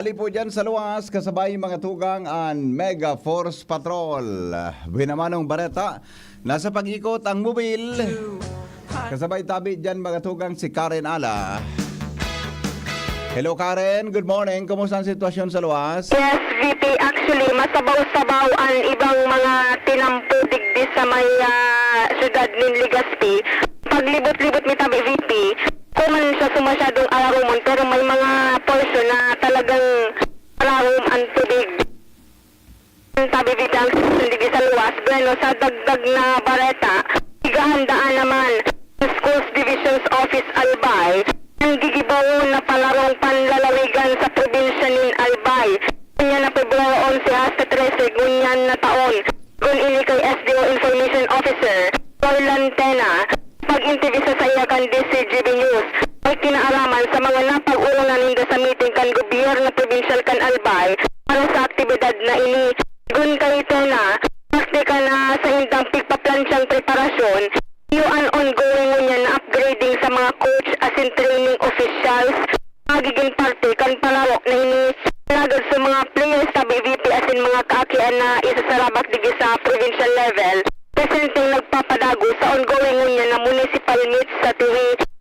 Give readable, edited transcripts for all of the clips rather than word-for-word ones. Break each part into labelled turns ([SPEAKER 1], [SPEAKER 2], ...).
[SPEAKER 1] Ali po dyan sa luwas, kasabay mga tugang ang Mega Force Patrol. Binamanong bareta, nasa pag-ikot ang mobil. Kasabay tabi dyan mga tugang si Karen Ala. Hello Karen, good morning. Kumusta ang sitwasyon sa luwas?
[SPEAKER 2] Yes, VP. Actually, masabaw-sabaw ang ibang mga tinampo digdi sa may syudad ng Legazpi. Paglibot-libot ni tabi VP, kung man siya sumasyadong alarumon, pero may mga portion na talagang alarum ang tubig. Tabi VP ang digdi sa luwas, bueno, sa dagdag na bareta, igahandaan naman ng Schools Divisions Office Albay, ang gigibaw na palarong panlalawigan sa probinsya ng Albay. Kanya na Pebrero 11 hasta 13, gunyan na taon. Gun ini kay SDO Information Officer, Orlan Tena, pag-interview sa iyakan DCGB News, ay kinaaraman sa mga napag-urunan ninda sa meeting kan gobyerno provincial kan Albay para sa aktibidad na ini. Gun kay Tena, praktika na sa indang pigpaplansyang preparasyon, yung ongoing niya na upgrading sa mga coach as in training officials, magiging parte kan palawak na ini lagad sa mga players sa BVP as in mga kaakian na isasarabak digi sa provincial level. Presenteng nagpapadago sa ongoing niya na municipal meets sa TV.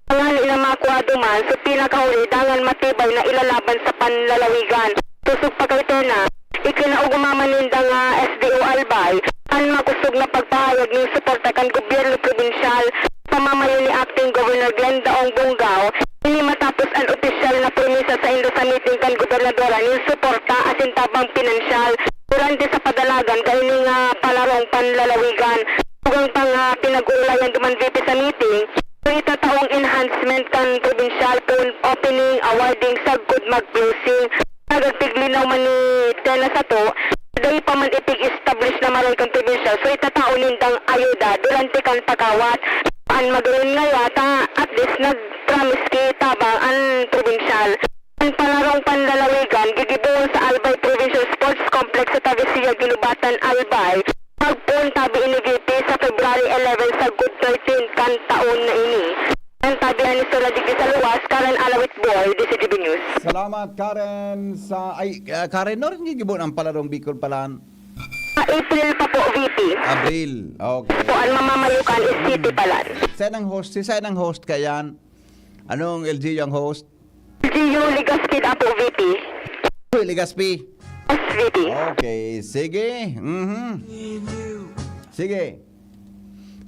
[SPEAKER 2] Pangan ila makuha duman so pinakahuli dangan matibay na ilalaban sa panlalawigan. Tusog pa kay Tena, ikinaugumamanindang SDO Albay, ang makusog na pagpahayag ng suporta kan gobyerno provincial pamamayo ni Acting Governor Glendaong Bungaw, ini matapos ang opisyal na permisa sa indo sa meeting kan gobernadora ng suporta asin tabang pinansyal durante sa padalagan kay ning palarong panlalawigan. Tugang pang pinag-uulayan duman VP sa meeting, so itataong enhancement kan provincial opening awarding sa good mag-closing. Nagpiglinaw man ni Tena sa to, dahil pa man ipig-establish na maroon kang provincial, so itatao nindang ayuda durante kan pagawat. Ang magaling nga yata, at least nag-promise kay tabang ang provincial. Ang palarong panlalawigan, gigibuon sa Albay Provincial Sports Complex sa Tavisia, Ginubatan, Albay. Magpunta bi ini VP sa February 11 sa Good 13 kan taon na ini. Ang tabihan ni Sola Digdi sa luwas, Karen Alawit Boy, DCGB News.
[SPEAKER 1] Salamat Karen sa... Karen, no rin gigibuon ang palarong Bicol Palan?
[SPEAKER 2] April pa po, VP.
[SPEAKER 1] Abril, okay.
[SPEAKER 2] Po, ang mamamayukan is City Palan.
[SPEAKER 1] Saan ang host? Si saan ang host kayan? Anong LGU ang host?
[SPEAKER 2] Gio Ligaskid po, VP.
[SPEAKER 1] Legazpi.
[SPEAKER 2] Yes, VP.
[SPEAKER 1] Okay, sige. Sige.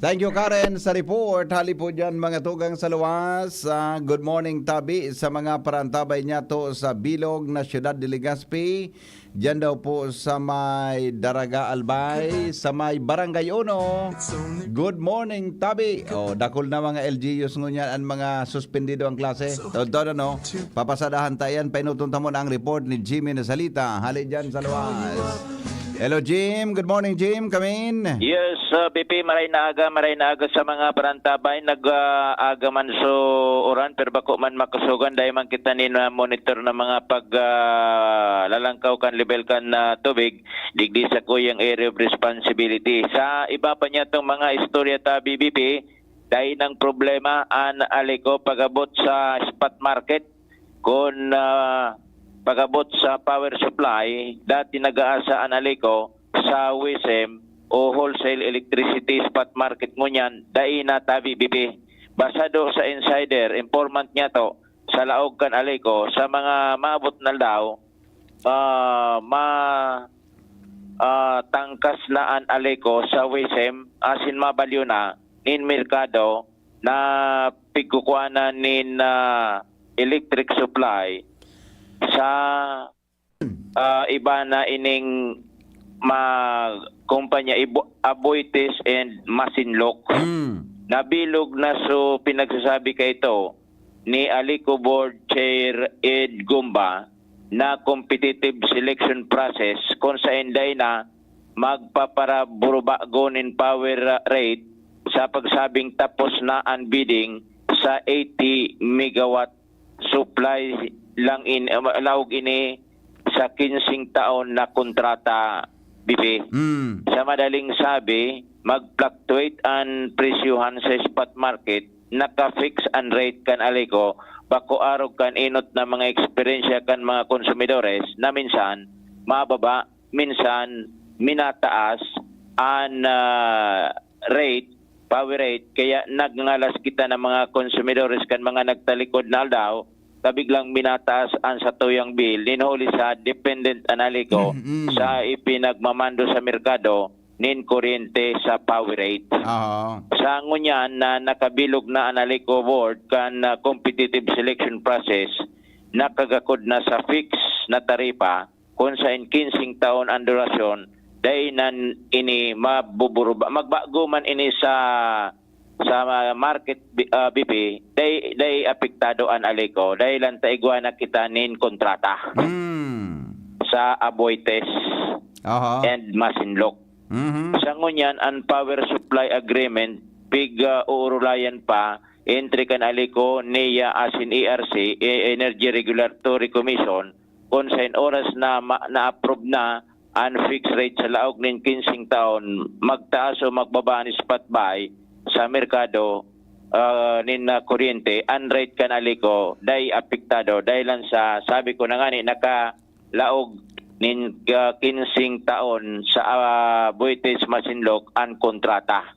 [SPEAKER 1] Thank you Karen sa report. Hali po dyan mga tugang sa luwas. Good morning Tabi sa mga parantabay niya to sa Bilog na siyudad de Legazpi. Diyan daw po sa may Daraga Albay, sa may Barangay Uno. Good morning Tabi. Dakol na mga LGUs ngunyan ang mga suspendido ang klase. Todo no. Papasadahan tayan painutunta mo na ang report ni Jimmy Nasalita. Hali dyan sa luwas. Hello Jim, good morning Jim, come in.
[SPEAKER 3] Yes, BP, maray na aga sa mga parantabay, nag-aga man so oran, pero bako man makasugan, dahil man kita monitor na mga lalangkaw kan level kan tubig, digdi sa kuyang area of responsibility. Sa iba pa niya itong mga istorya ta BBP, dahil ng problema an aliko pagabot sa spot market, kung pagabot sa power supply, dati nag-aasa analiko sa WISM o wholesale electricity spot market mo niyan, dahil na tabi BP. Basado sa insider, informant niya to, sa laog kan aliko, sa mga maabot na daw, tangkas na an aliko sa WISM, asin mabalyo na, nin merkado, na pigkukuanan nin electric supply, sa iba na ining kumpanya Aboitiz and Masinloc. Nabilog na so pinagsasabi kay ito ni Alico Board Chair Ed Gumba na competitive selection process kung sa inday na magpaparaburubagonin power rate sa pagsabing tapos na ang bidding sa 80 megawatt supply lang laog ini sa 15 taon na kontrata BP. Sa madaling sabi, mag-fluctuate ang presyuhan sa spot market naka-fix ang rate kan aliko, bako arog kan inot na mga eksperyensya kan mga konsumidores na minsan mababa, minsan minataas ang rate, power rate, kaya nagngalas kita ng mga konsumidores kan mga nagtalikod na daw, kabiglang minataas ang satuyang bill, ninhuli sa dependent analiko sa ipinagmamando sa merkado, nin kuryente sa power rate. Sa ngunyan na nakabilog na analiko board kan competitive selection process, nakagakod na sa fix na taripa, kung sa 15 taon ang durasyon, dahil nan ini mabuburuba, magbago man ini sa market BP, dahil apektado ang aliko, dahil lang taigwa na kita nin kontrata sa Aboites and Masinloc. Sa ngunyan, ang power supply agreement, uurulayan pa, entry kan aliko, NEA asin ERC, Energy Regulatory Commission, kung sa oras na na-approve na ang fixed rate sa laog ng 15 taon, magtaas o magbaba ni spot buy sa merkado nin kuryente, ang rate kan aliko, dahil apektado, dahil lang sa, sabi ko na nga ni, nakalaog nin 15 taon sa Aboites Masinloc ang kontrata.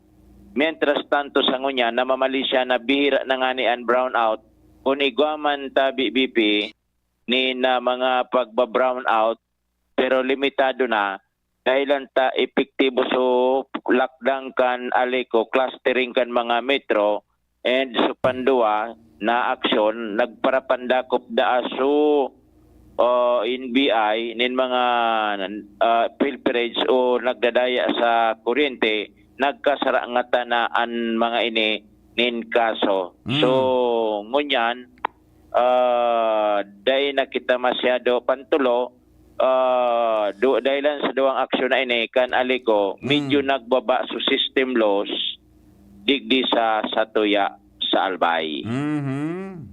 [SPEAKER 3] Mientras tanto sa ngunya, namamali siya na bihira na nga ni ang brownout, kung igwaman tabi BP ni na mga pagba-brown out, pero limitado na, dahil lang ta epektibo so lockdown kan aliko, clustering kan mga metro, and so pandua na aksyon, nagparapandakop da aso in BI nin mga pilferage o nagdadaya sa kuryente, nagkasarangata na ang mga ini nin kaso. So ngunyan, dahil na kita masyado pantulo, dahil lang sa duwang aksyon na ini kan aliko, medyo nagbaba sa system loss digdi sa Satuya sa Albay.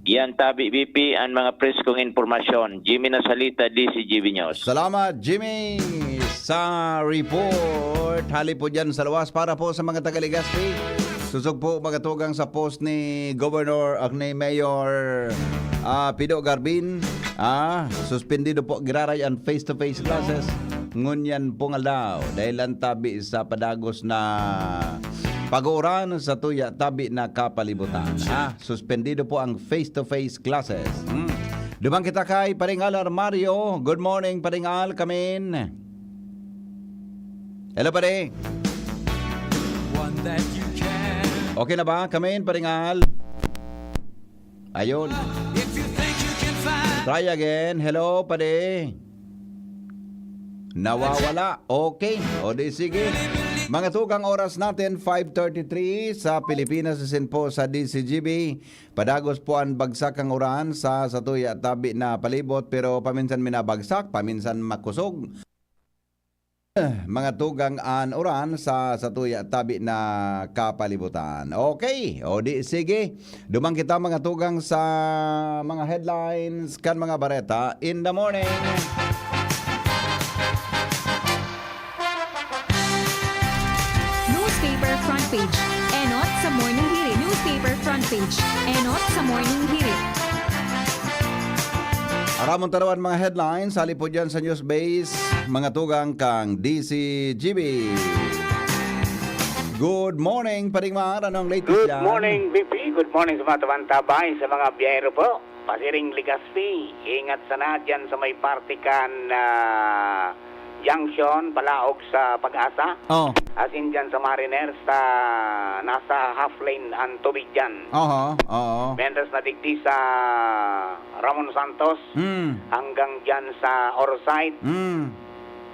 [SPEAKER 3] Yan tabi BP ang mga preskong informasyon. Jimmy Nasalita, DCGB News.
[SPEAKER 1] Salamat, Jimmy, sa report. Hali po dyan sa luwas para po sa mga taga-Legazpi. Susog po magatugang sa post ni Governor at ni Mayor Pido Garbin. Suspendido po giraray ang face-to-face classes. Ngunyan po nga daw dahil ang tabi sa padagos na pag-uuran sa tuya tabi na kapalibutan. Suspendido po ang face-to-face classes. Dumang kita kay Paringal Armario. Good morning, Paringal. Kamin. Hello, pare. Okay na ba? Kamin, Paringal. Ayun. Try again. Hello, pare. Nawawala. Okay. O di sige. Mga tugang oras natin, 5:33 sa Pilipinas, isin po sa DCGB. Padagos po ang bagsak ang uran sa Satuya tabi na palibot, pero paminsan minabagsak, paminsan makusog. Mga tugang an uran sa Satuya tabi na kapalibutan. Okay, o di sige. Dumang kita mga tugang sa mga headlines kan mga bareta in the morning.
[SPEAKER 4] Newspaper front page. Enot sa morning hirit. Newspaper front page. Enot sa morning hirit.
[SPEAKER 1] Aramon tarawan mga headlines, hali po dyan sa news base, mga tugang kang DCGB. Good morning, Paringmar. Anong latest
[SPEAKER 5] Good
[SPEAKER 1] dyan?
[SPEAKER 5] morning, BP. Good morning sa mga tabantabay, sa mga biyahero po. Pasiring Legazpi. Ingat sana dyan sa may partikan junction, Balaog sa Pag-asa. As in dyan sa Mariners, nasa half lane ang tubig dyan.
[SPEAKER 1] Oo.
[SPEAKER 5] Mendes na digdi sa Ramon Santos, hanggang dyan sa Orside,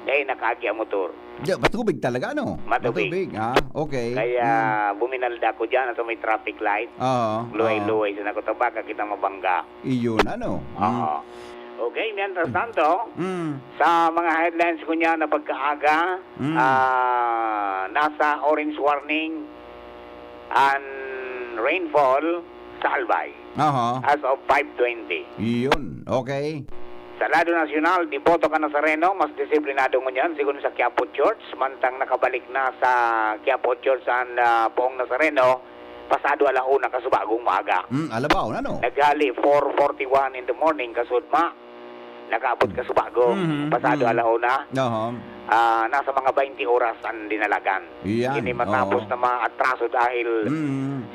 [SPEAKER 5] nakaagya motor.
[SPEAKER 1] Matubig talaga, ano?
[SPEAKER 5] Matubig.
[SPEAKER 1] Okay.
[SPEAKER 5] Kaya buminalda ko dyan sa may traffic light. Luway-luway sa nakutabaka kita mabangga.
[SPEAKER 1] Iyon, ano?
[SPEAKER 5] Okay, mientras tanto, sa mga headlines ko niya na pagkaaga, nasa orange warning and rainfall sa Albay as of 5:20.
[SPEAKER 1] Iyon, okay.
[SPEAKER 5] Sa lado nasyonal, Diboto ka Nazareno, mas disiplinado mo niyan, siguro sa Quiapo Church, mantang nakabalik na sa Quiapo Church ang Poong Nazareno, pasado alauna kasubagong maaga.
[SPEAKER 1] Alabaw na no.
[SPEAKER 5] Naghali 4:41 in the morning kasudma. Nakaabot kasubago. Pasado alauna. Nasa mga 20 oras ang dinalagan.
[SPEAKER 1] Yan.
[SPEAKER 5] Hindi matapos
[SPEAKER 1] Oo.
[SPEAKER 5] na maatraso dahil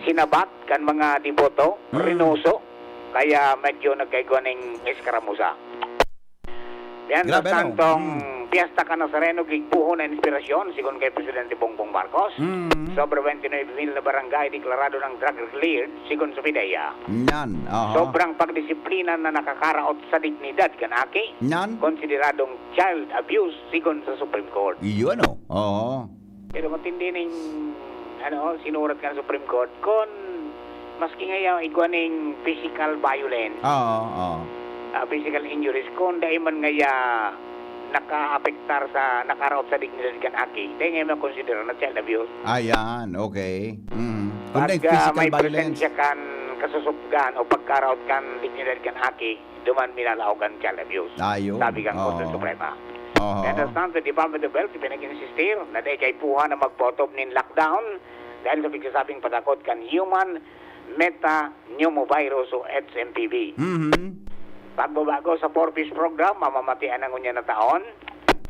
[SPEAKER 5] sinabat kan mga diboto, rinoso, kaya medyo nagkaigoning eskaramusa. Yan,
[SPEAKER 1] Grabe, no?
[SPEAKER 5] tantong Fiesta ka Nazareno, gigpuho na inspirasyon, sigon kay Presidente Bongbong Marcos. Sobre 29,000 na barangay deklarado ng drug cleared, sigon sa PIDEA.
[SPEAKER 1] Yan.
[SPEAKER 5] Sobrang pagdisiplina na nakakaraot sa dignidad kanaki,
[SPEAKER 1] Yan.
[SPEAKER 5] konsideradong child abuse, sigon sa Supreme Court.
[SPEAKER 1] Iyon no. Oo.
[SPEAKER 5] Pero matindi ning sinurat ka sa Supreme Court kung maski ngayon iguaning physical violence,
[SPEAKER 1] Oo.
[SPEAKER 5] physical injuries, kung dahil man ngaya naka-apektar sa nakaraot sa dignidad kanaki, dahil ngayon makonsider na child abuse.
[SPEAKER 1] Ayan, okay. Kung
[SPEAKER 5] Pag
[SPEAKER 1] physical
[SPEAKER 5] may
[SPEAKER 1] violence.
[SPEAKER 5] presensya kan kasusupgan o pagkaraot kan dignidad kanaki, duman minalao kan child abuse.
[SPEAKER 1] Ayun.
[SPEAKER 5] Sabi kang
[SPEAKER 1] Oo.
[SPEAKER 5] Korte Suprema.
[SPEAKER 1] Oo.
[SPEAKER 5] Understand, the Department of Health pinag-insistir na dahil kay puha na magpotob nin lockdown dahil sa pigsasabing patakot kan human metapneumovirus o HMPV. Pagbabago sa 4-piece program, mamamatian ang unya na taon,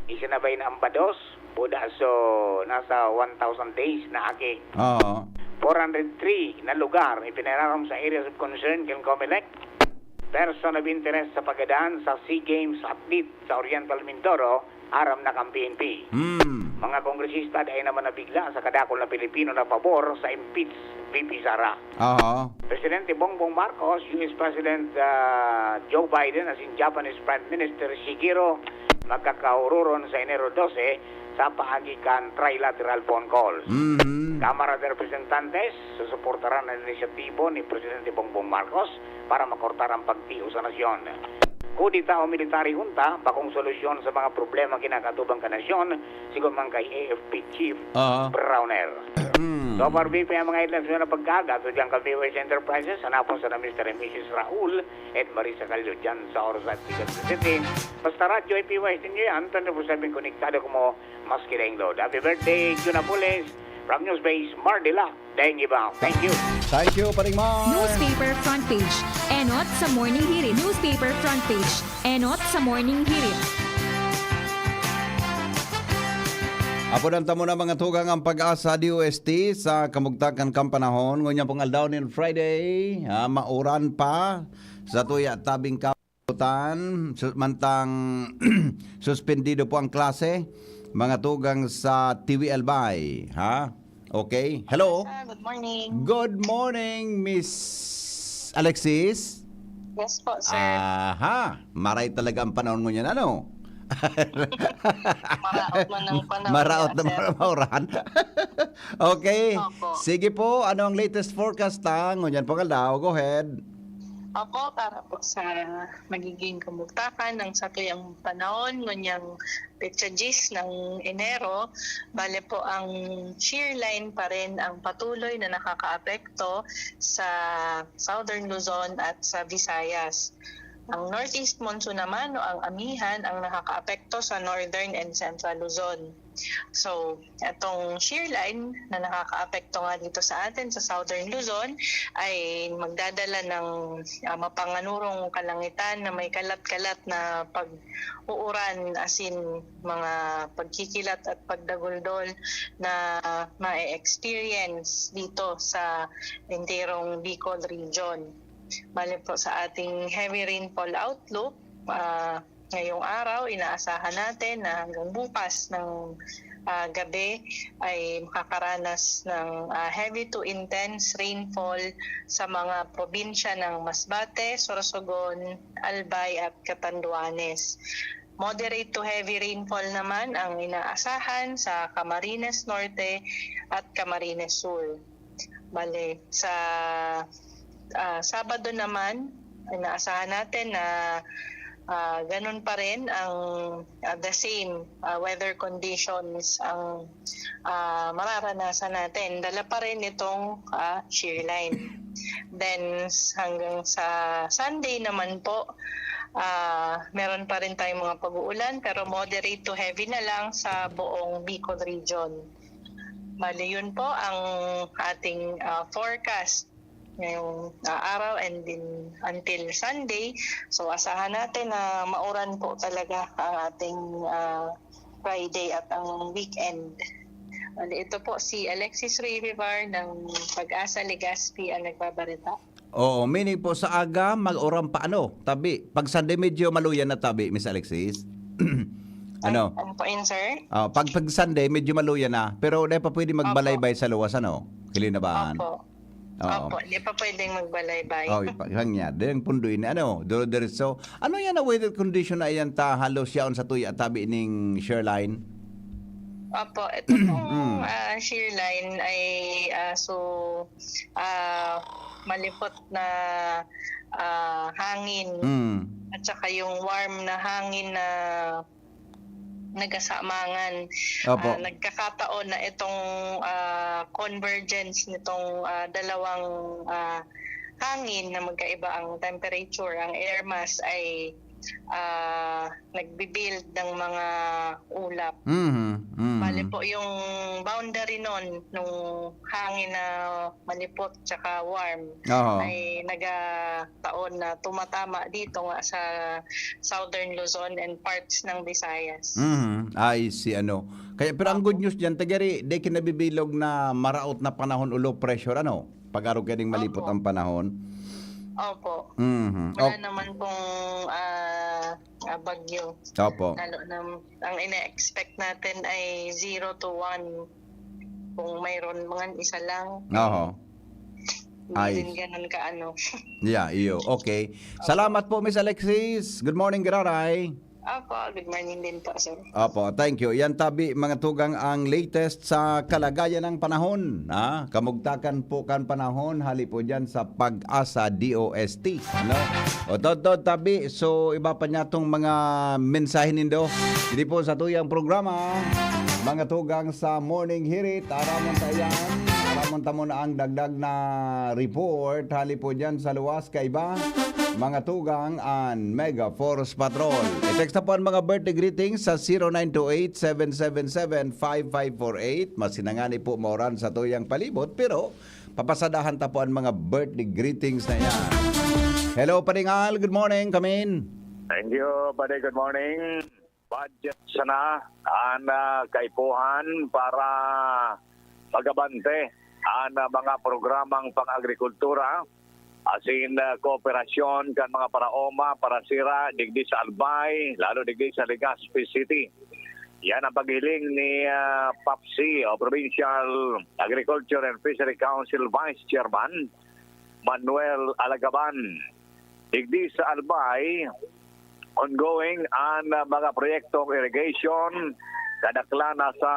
[SPEAKER 5] isinabay na ang bados, buda so nasa 1,000 days na aki.
[SPEAKER 1] Oo.
[SPEAKER 5] 403 na lugar ipinararam sa areas of concern kay COMELEC. Person of interest sa pagadaan sa SEA Games athlete sa Oriental Mindoro, aram na kang PNP. Mga kongresista dahil naman nabigla sa kadakol na Pilipino na pabor sa impeach VP Sara.
[SPEAKER 1] Oo.
[SPEAKER 5] Presidente Bongbong Marcos, US President Joe Biden, as in Japanese Prime Minister Shigeru, magkakaururon sa Enero 12 sa paagikan trilateral phone calls. Kamara de Representantes susuportaran ang inisyatibo ni Presidente Bongbong Marcos para makortar ang pagtiyo sa nasyon. Kudita o military junta, bakong solusyon sa mga problema kinakatubang ka nasyon, sigon man kay AFP Chief Browner. So far, BP ang mga headlines na pagkaga, so dyan ka Viewers Enterprises, hanapon sa na Mr. and Mrs. Raul at Marisa Calio dyan sa Orozat City. Basta radyo ay PYS ninyo yan, 24/7 konektado ko mo, maski na yung load. Happy birthday, Juna Pules, from Newsbase, Mardila, Daing Ibaw. Thank you.
[SPEAKER 1] Thank you, Paring Mar.
[SPEAKER 4] Newspaper front page. Enot sa morning hirit. Newspaper front page. Enot sa morning hirit.
[SPEAKER 1] Apo nanta mo na mga tugang ang pag-asa DOST sa kamugtakan kang panahon. Ngunya pong aldaw ni Friday, mauran pa sa tuya tabing kaputan. Mantang suspendido po ang klase. Mga tugang sa TVL Bay. Okay. Hello.
[SPEAKER 6] Good morning.
[SPEAKER 1] Good morning, Miss Alexis.
[SPEAKER 6] Yes po, sir.
[SPEAKER 1] Maray talaga ang panahon mo niyan, ano?
[SPEAKER 6] Maraot man ng panahon.
[SPEAKER 1] Maraot na
[SPEAKER 6] sir.
[SPEAKER 1] mauran. Okay.
[SPEAKER 6] Opo.
[SPEAKER 1] Sige po, ano ang latest forecast ta? Ngunyan po kaldaw, go ahead.
[SPEAKER 6] Opo, para po sa magiging kamugtakan ng satuyang panahon, ngunyang petsa 10 ng Enero, bale po ang shear line pa rin ang patuloy na nakakaapekto sa Southern Luzon at sa Visayas. Ang Northeast Monsoon naman o ang amihan ang nakakaapekto sa Northern and Central Luzon. So, itong shear line na nakakaapekto nga dito sa atin sa Southern Luzon ay magdadala ng mapanganurong kalangitan na may kalat-kalat na pag-uuran as in mga pagkikilat at pagdaguldol na ma-experience dito sa entirong Bicol region. Bale po sa ating heavy rainfall outlook, ngayong araw inaasahan natin na hanggang bukas ng gabi ay makakaranas ng heavy to intense rainfall sa mga probinsya ng Masbate, Sorsogon, Albay at Catanduanes. Moderate to heavy rainfall naman ang inaasahan sa Camarines Norte at Camarines Sur. Bale, sa Sabado naman, inaasahan natin na ganun pa rin ang the same weather conditions ang mararanasan natin. Dala pa rin itong shear line. Then hanggang sa Sunday naman po, meron pa rin tayong mga pag-uulan pero moderate to heavy na lang sa buong Bicol region. Bali, yun po ang ating forecast ngayong araw and din until Sunday. So asahan natin na mauran po talaga ang ating Friday at ang weekend. Bali, ito po si Alexis Rivivar ng Pag-asa Legazpi ang nagbabarita.
[SPEAKER 1] Oo, meaning po sa aga, mag-oram pa tabi. Pag Sunday medyo maluyan na tabi, Miss Alexis. Ano?
[SPEAKER 6] Ano po yun, sir?
[SPEAKER 1] Pag Sunday medyo maluyan na, pero di pa pwede magbalaybay sa luwas, Kilinabaan.
[SPEAKER 6] Opo.
[SPEAKER 1] Oo.
[SPEAKER 6] Opo, hindi pa pwedeng magbalaybay.
[SPEAKER 1] Oh, ipang niya. Dahil punduin na, Diretso. Ano yan na weather condition na yan halos yaon sa tuya at tabi ning shoreline?
[SPEAKER 6] Opo, ito pong shearline ay malipot na hangin at saka yung warm na hangin na nagasamangan.
[SPEAKER 1] Opo.
[SPEAKER 6] Nagkakataon na itong convergence nitong dalawang hangin na magkaiba ang temperature, ang air mass ay nagbibuild ng mga ulap. Bali po yung boundary nun, nung hangin na malipot tsaka warm, ay nagataon na tumatama dito nga sa Southern Luzon and parts ng Visayas.
[SPEAKER 1] I see, Kaya, pero ang good news dyan, tagari, di kinabibilog na maraot na panahon o low pressure, Pag-araw kaning malipot ang panahon.
[SPEAKER 6] Opo. Wala naman pong bagyo.
[SPEAKER 1] Opo.
[SPEAKER 6] Lalo na ang ina-expect natin ay 0 to 1. Kung mayroon mga isa lang.
[SPEAKER 1] Oo.
[SPEAKER 6] Hindi rin ganun
[SPEAKER 1] Yeah, iyo. Okay. Salamat po, Miss Alexis. Good morning, Giraray.
[SPEAKER 6] Opo, good morning din po, sir.
[SPEAKER 1] Opo, thank you. Yan tabi, mga tugang, ang latest sa kalagayan ng panahon. Kamugtakan po kan panahon, hali po dyan sa Pag-asa DOST. O tod tabi, so iba pa niya tong mga mensahe nindo. Hindi po sa tuyang programa, mga tugang sa Morning Hirit, aramon tayan. Aramon tamo na ang dagdag na report, hali po dyan sa luwas kaiba. Mga tugang an Mega Force Patrol. I-text na po ang mga birthday greetings sa 0928-777-5548. Masinangani po mauran sa tuyang palibot, pero papasadahan ta po ang mga birthday greetings na yan. Hello, Paringal. Good morning. Come in.
[SPEAKER 7] Thank you, buddy. Good morning. Budget sana ang kaipuhan para pagabante ang mga programang pang-agrikultura asin kooperasyon kan mga paraoma, parasira, digdi sa Albay, lalo digdi sa Legazpi City. Yan ang paghiling ni PAPSI o Provincial Agriculture and Fishery Council Vice Chairman Manuel Alagaban. Digdi sa Albay, ongoing ang mga proyektong irrigation, kadakla na sa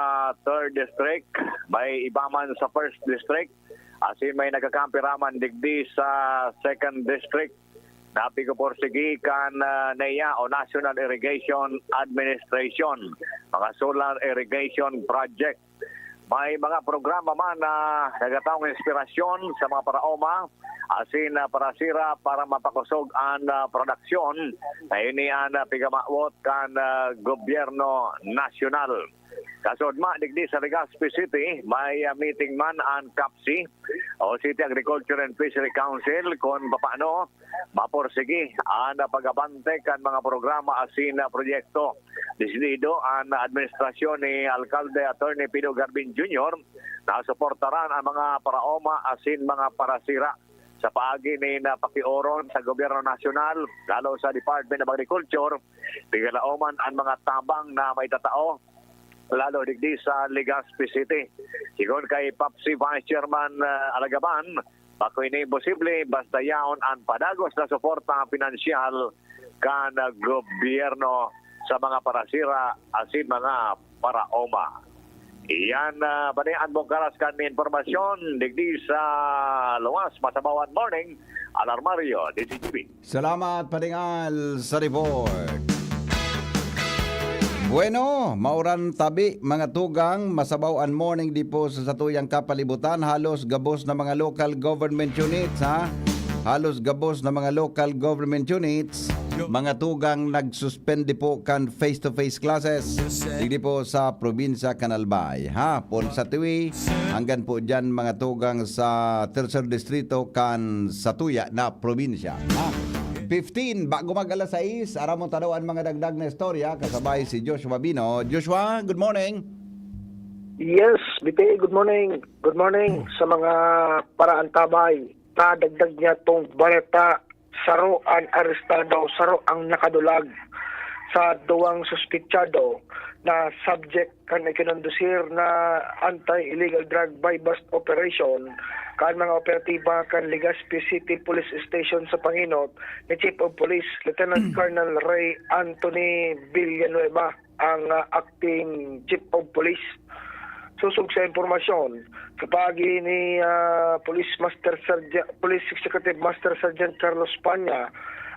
[SPEAKER 7] 3rd District, may ibaman sa 1st District, asin may nagkakampiraman digdi sa 2nd District. Napi ko porsigi kan NEA o National Irrigation Administration, mga solar irrigation project. May mga programa man na nagataong inspirasyon sa mga paraoma, asin parasira para mapakusog ang produksyon na inian pigamawot kan gobyerno nasyonal. Kasodma, digdi sa Legazpi City, may meeting man ang CAPSI o City Agriculture and Fishery Council kung paano maporsigi ang pagabante kan mga programa asin proyekto. Desidido ang administrasyon ni Alcalde Attorney Pido Garbin Jr. na suportaran ang mga paraoma asin mga parasira sa paagi ni napakiuron sa gobyerno nasyonal, lalo sa Department of Agriculture, bigalaoman ang mga tabang na may tatao lalo digdi sa Legazpi City. Sigon kay PAPSI Vice Chairman Alagaban, bako ini posible basta yaon ang padagos na suporta pinansyal kan gobyerno sa mga parasira asin mga paraoma. Iyan banian mong karas kami informasyon digdi sa Luwas, Masabawan Morning, Alarmario, DCTV.
[SPEAKER 1] Salamat, Paringal, sa report. Bueno, mauran tabi, mga tugang, masabaw ang morning di po sa satuyang kapalibutan, halos gabos na mga local government units, Halos gabos na mga local government units mga tugang nagsuspende po kan face-to-face classes digdi po sa probinsya Canalbay. Ha, pon sa Tiwi hanggang po dyan mga tugang sa Tercer Distrito kan Satuya na probinsya. Ha, 15 bago mag alas 6 ara mo tanawan mga dagdag na istorya kasabay si Joshua Bino. Joshua, good morning.
[SPEAKER 8] Yes, BP, good morning. Good morning sa mga paraantabay. Nadagdag niya tong baleta, saro ang arestado, saro ang nakadulag sa duwang suspitsado na subject kan ikinondusir na anti-illegal drug by bust operation kan mga operatiba kan Legazpi City Police Station sa Panginot ni Chief of Police Lieutenant Colonel Ray Anthony Villanueva ang acting Chief of Police. Susog sa impormasyon kapag ni Police Executive Master Sergeant Carlos Panya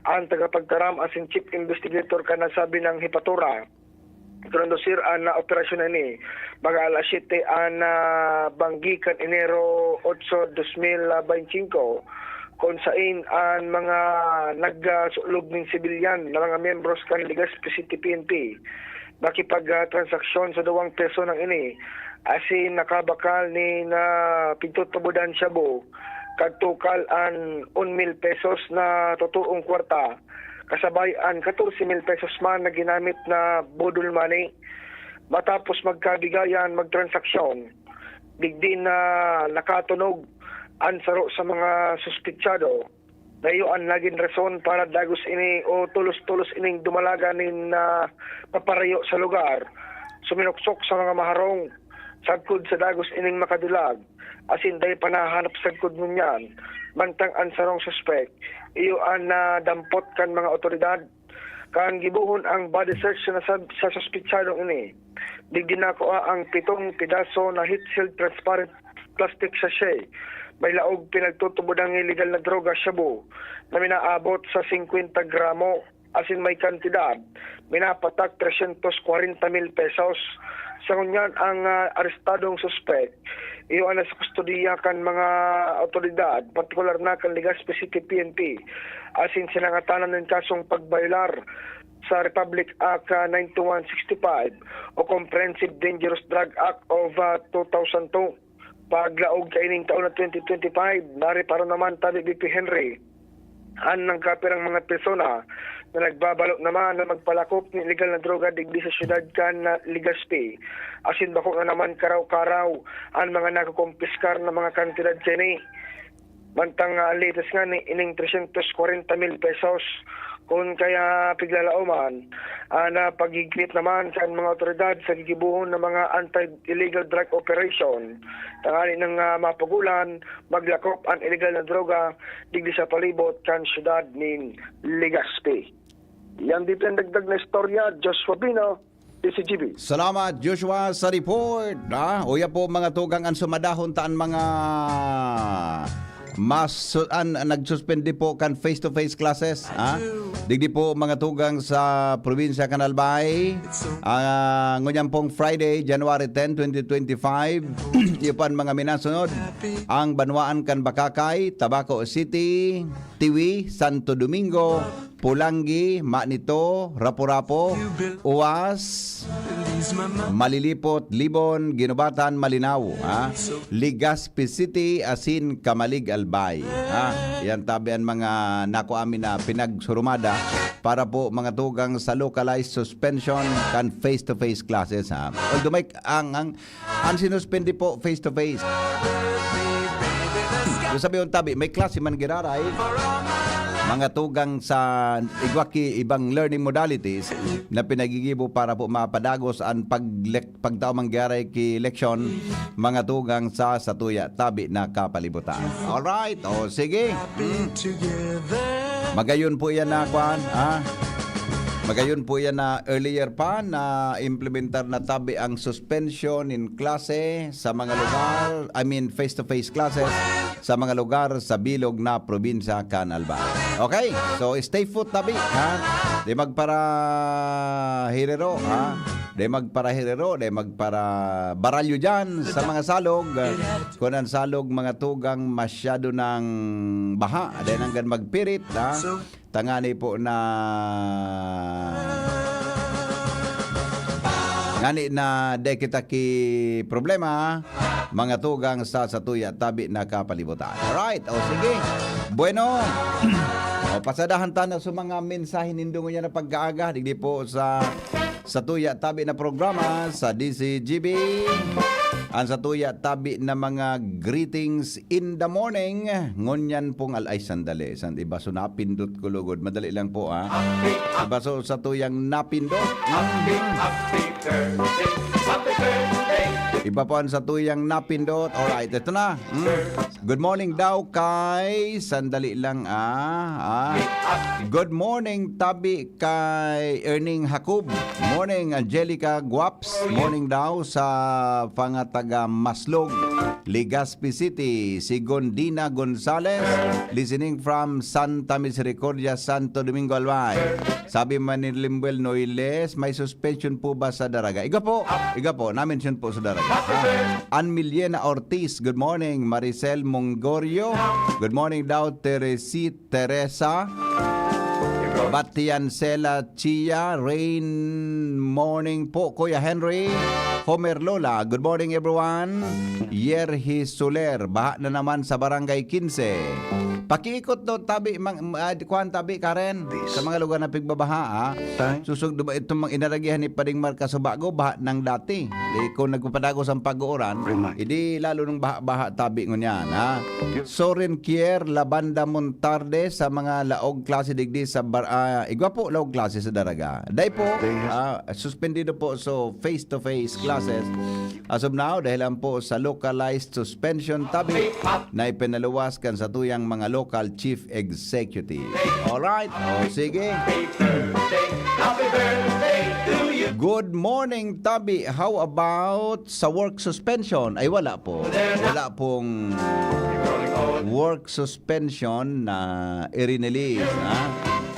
[SPEAKER 8] ang tagapagtaram asin Chief Investigator ka nasabi ng Hipatura Trondosir na operasyon ni mga alas 7 banggikan Enero 8, 2025 kung saan ang mga nagsulog ng sibilyan na mga membros kan Legazpi City PNP nakipag-transaksyon sa 2 peso ng ini asin nakabakal ni na pintutubudan Shabu kagtukal an 1,000 pesos na totoong kwarta kasabay an 14,000 pesos man na ginamit na budol money matapos magkabigayan magtransaksyon digdi na nakatunog an saro sa mga suspitsado na iyon naging rason para dagos ini o tulos-tulos ining dumalaga nin paparayo sa lugar suminuksok sa mga maharong sagkod sa dagos ining makadulag asin day panahanap sagkod nun yan mantang ansarong suspect iyo ang dampot kan mga otoridad kan gibuhon ang body search na sa suspitsadong ini digdi na ko ang 7 pidaso na heat sealed transparent plastic sachet may laog pinagtutubod ang illegal na droga shabu na minaabot sa 50 gramo asin may kantidad minapatak 340,000 pesos. Sa kunyan ang arestadong suspect iyo na sa kustodiya kan mga otoridad partikular na kan Legazpi City PNP asin sinangatanan ng kasong pagbaylar sa Republic Act 9165 o Comprehensive Dangerous Drug Act of 2002 paglaog kaining taon na 2025 nari para naman tabi BP Henry ang nagkapirang mga persona na nagbabalo naman na magpalakop ng illegal na droga digdi sa syudad kan Legazpi. Asin bako na naman karaw-karaw ang mga nakakumpiskar na mga kantidad sini. Mantang latest nga ni ining 340,000 pesos kung kaya piglalauman na pagigit naman sa mga otoridad sa gigibuhon ng mga anti-illegal drug operation tangali ng mapagulan maglakop ang illegal na droga digdi sa palibot kan syudad ning Legazpi. Yan dito ang dagdag na istorya. Joshua Bino, DCGB.
[SPEAKER 1] Salamat Joshua sa report. Uya po mga tugang ang sumadahon taan mga nagsuspende po kan face-to-face classes. Digdi po mga tugang sa probinsya Canalbay. Ngunyan pong Friday, January 10, 2025. Ipan mga minasunod. Ang Banwaan kan Bakakay, Tabaco City, Tiwi, Santo Domingo, Pulangi, Manito, Rapu-Rapu, Uwas, Malilipot, Libon, Ginubatan, Malinaw, Legazpi City, asin Kamalig, Albay. Yan tabi ang mga nako amin na pinagsurumada para po mga tugang sa localized suspension kan face-to-face classes. Although may ang sinuspende po face-to-face. Sabi yung tabi, may klase man giraray mga tugang sa ibang learning modalities na pinagigibo para po mapadagos ang pagtao manggaray ki leksyon mga tugang sa Satuya tabi na kapalibutan. Alright, sige. Magayon po yan na Magayon po yan na earlier pa na implementar na tabi ang suspension in klase sa mga lugar, face-to-face classes sa mga lugar sa bilog na probinsya Canalbay. Okay, so stay put tabi, Di magpara hirero, Di magpara baralyo dyan sa mga salog. Kung ang salog mga tugang masyado ng baha, di nanggan magpirit, tangani po na ngani na de kita ki problema mga tugang sa satuya tabi na kapalibutan. Alright, o sige. Bueno. O pasadahan ta na sa mga mensahe nindo niya na pagkaaga digdi po sa satuya tabi na programa sa DCGB. Ang satuya tabi na mga greetings in the morning. Ngunyan pong alay sandali. Iba so napindot ko lugod. Madali lang po Iba so satuyang napindot. Iba po ang satuyang napindot. Alright, ito na. Good morning daw kay sandali lang Good morning tabi kay Erning Hakob. Morning Angelica Guaps. Morning daw sa taga Maslog, Legazpi City, si Gondina Gonzales, listening from Santa Misericordia, Santo Domingo Albay. Sabi man ni Limbuel Noiles, may suspension po ba sa Daraga? Iga po, na-mention po sa Daraga. Anmiliena Ortiz, good morning. Maricel Mongorio, good morning daw. Teresa Batian Sela Chia, Rain, morning po. Kuya Henry Homer Lola, good morning everyone. Yerhi Soler, baha na naman sa Barangay 15. Pakiikot do tabi kuan tabi Karen sa mga lugar na pigbabaha susug do ba itong mga inaragihan ni Pading Marca sa bago baha nang dati. Di ko nagpapadagos ang pag-uuran, idi lalo nung baha tabi ngunyan Soren Kier Labanda Montarde sa mga laog klase digdi sa igwa po laog klase sa Daraga. Dai po suspendido po so face-to-face classes as of now dahil lang po sa localized suspension tabi na ipinaluwaskan sa tuyang mga local chief executive. Alright, sige. Good morning tabi. How about sa work suspension? Ay wala po. Wala pong work suspension na i-release.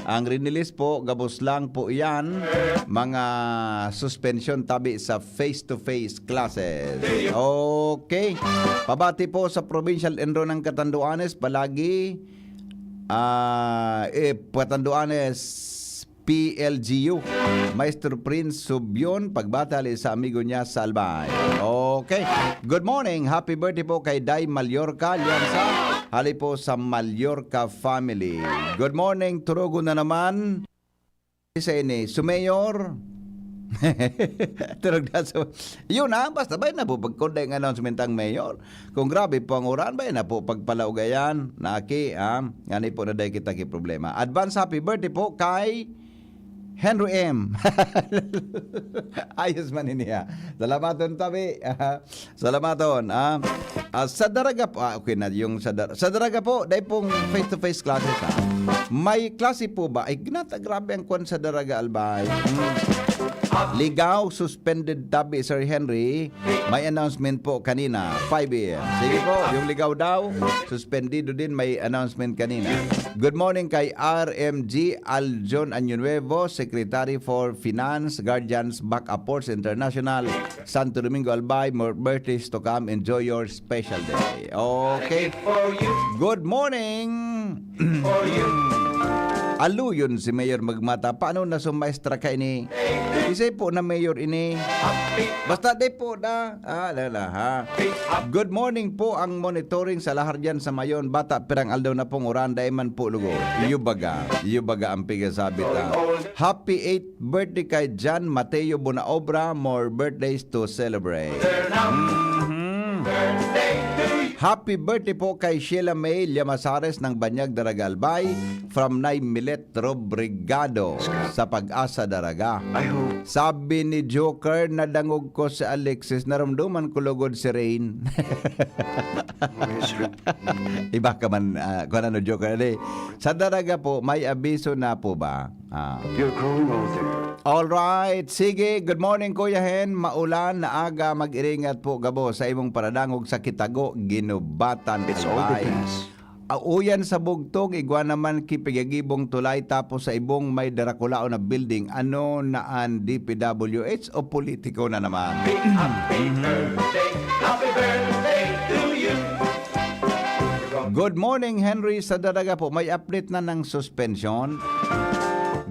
[SPEAKER 1] Ang release po, gabos lang po yan, mga suspension tabi sa face-to-face classes. Okay. Pabati po sa Provincial Enro ng Catanduanes, palagi Catanduanes PLGU. Maestro Prince Subion, pagbatali sa amigo niya sa Albay. Okay. Good morning. Happy birthday po kay Day Mallorca. Liansa. Hali po sa Mallorca family. Good morning. Turugo na naman. Isa ini. Sumayor. Turog na so. Yun basta ba na po pagkunday ng announcement ang mayor. Kung grabe po ang uran ba na po pagpalaugayan. Naki, ngani po na dahil kita ki problema. Advance happy birthday po kay Henry M. Ayos man niya. Salamaton tabi. Salamaton. Sa Daraga po, okay na yung sa Daraga po, dahil pong face-to-face classes May klase po ba? Ay, grabe ang kwan sa Daraga Albay. Ligaw, suspended tabi, Sir Henry. May announcement po kanina, 5 a.m. Sige po, yung ligaw daw, suspendido din, may announcement kanina. Good morning kay RMG Aljon Añunuevo, Secretary for Finance, Guardians, Backup Ports International, Santo Domingo Albay. More birthdays to come. Enjoy your special day. Okay. Good morning. Aluyon si Mayor Magmata. Paano na sumaestra ka ini? Isay po na Mayor ini. Basta day po na. Good morning po ang monitoring sa lahar dyan sa Mayon. Bata pirang aldaw na pong uranda man po lugo. Iyo baga ang pigasabit Happy 8th birthday kay John Mateo Bonaobra. More birthdays to celebrate. Happy birthday po kay Sheila May Llamazares ng Banyag, Daraga Albay, from Nay Milet Robrigado sa Pag-asa, Daraga. Sabi ni Joker, nadangog ko si Alexis, naramdaman ko lugod si Rain. Iba ka man, kung ano Joker. Sa Daraga po, may abiso na po ba?
[SPEAKER 9] You're growing older.
[SPEAKER 1] Alright, sige. Good morning, Kuya Hen. Maulan na aga, mag-iringat po gabo sa imong paradangog sa Kitago, Ginubatan, Albay. Auyan sa bugtog, igwa naman kipigagibong tulay tapos sa ibong may darakulao na building. Ano naan DPWH o politiko na naman?
[SPEAKER 9] Happy birthday to you.
[SPEAKER 1] Good morning, Henry sa Daraga po. May update na ng suspension.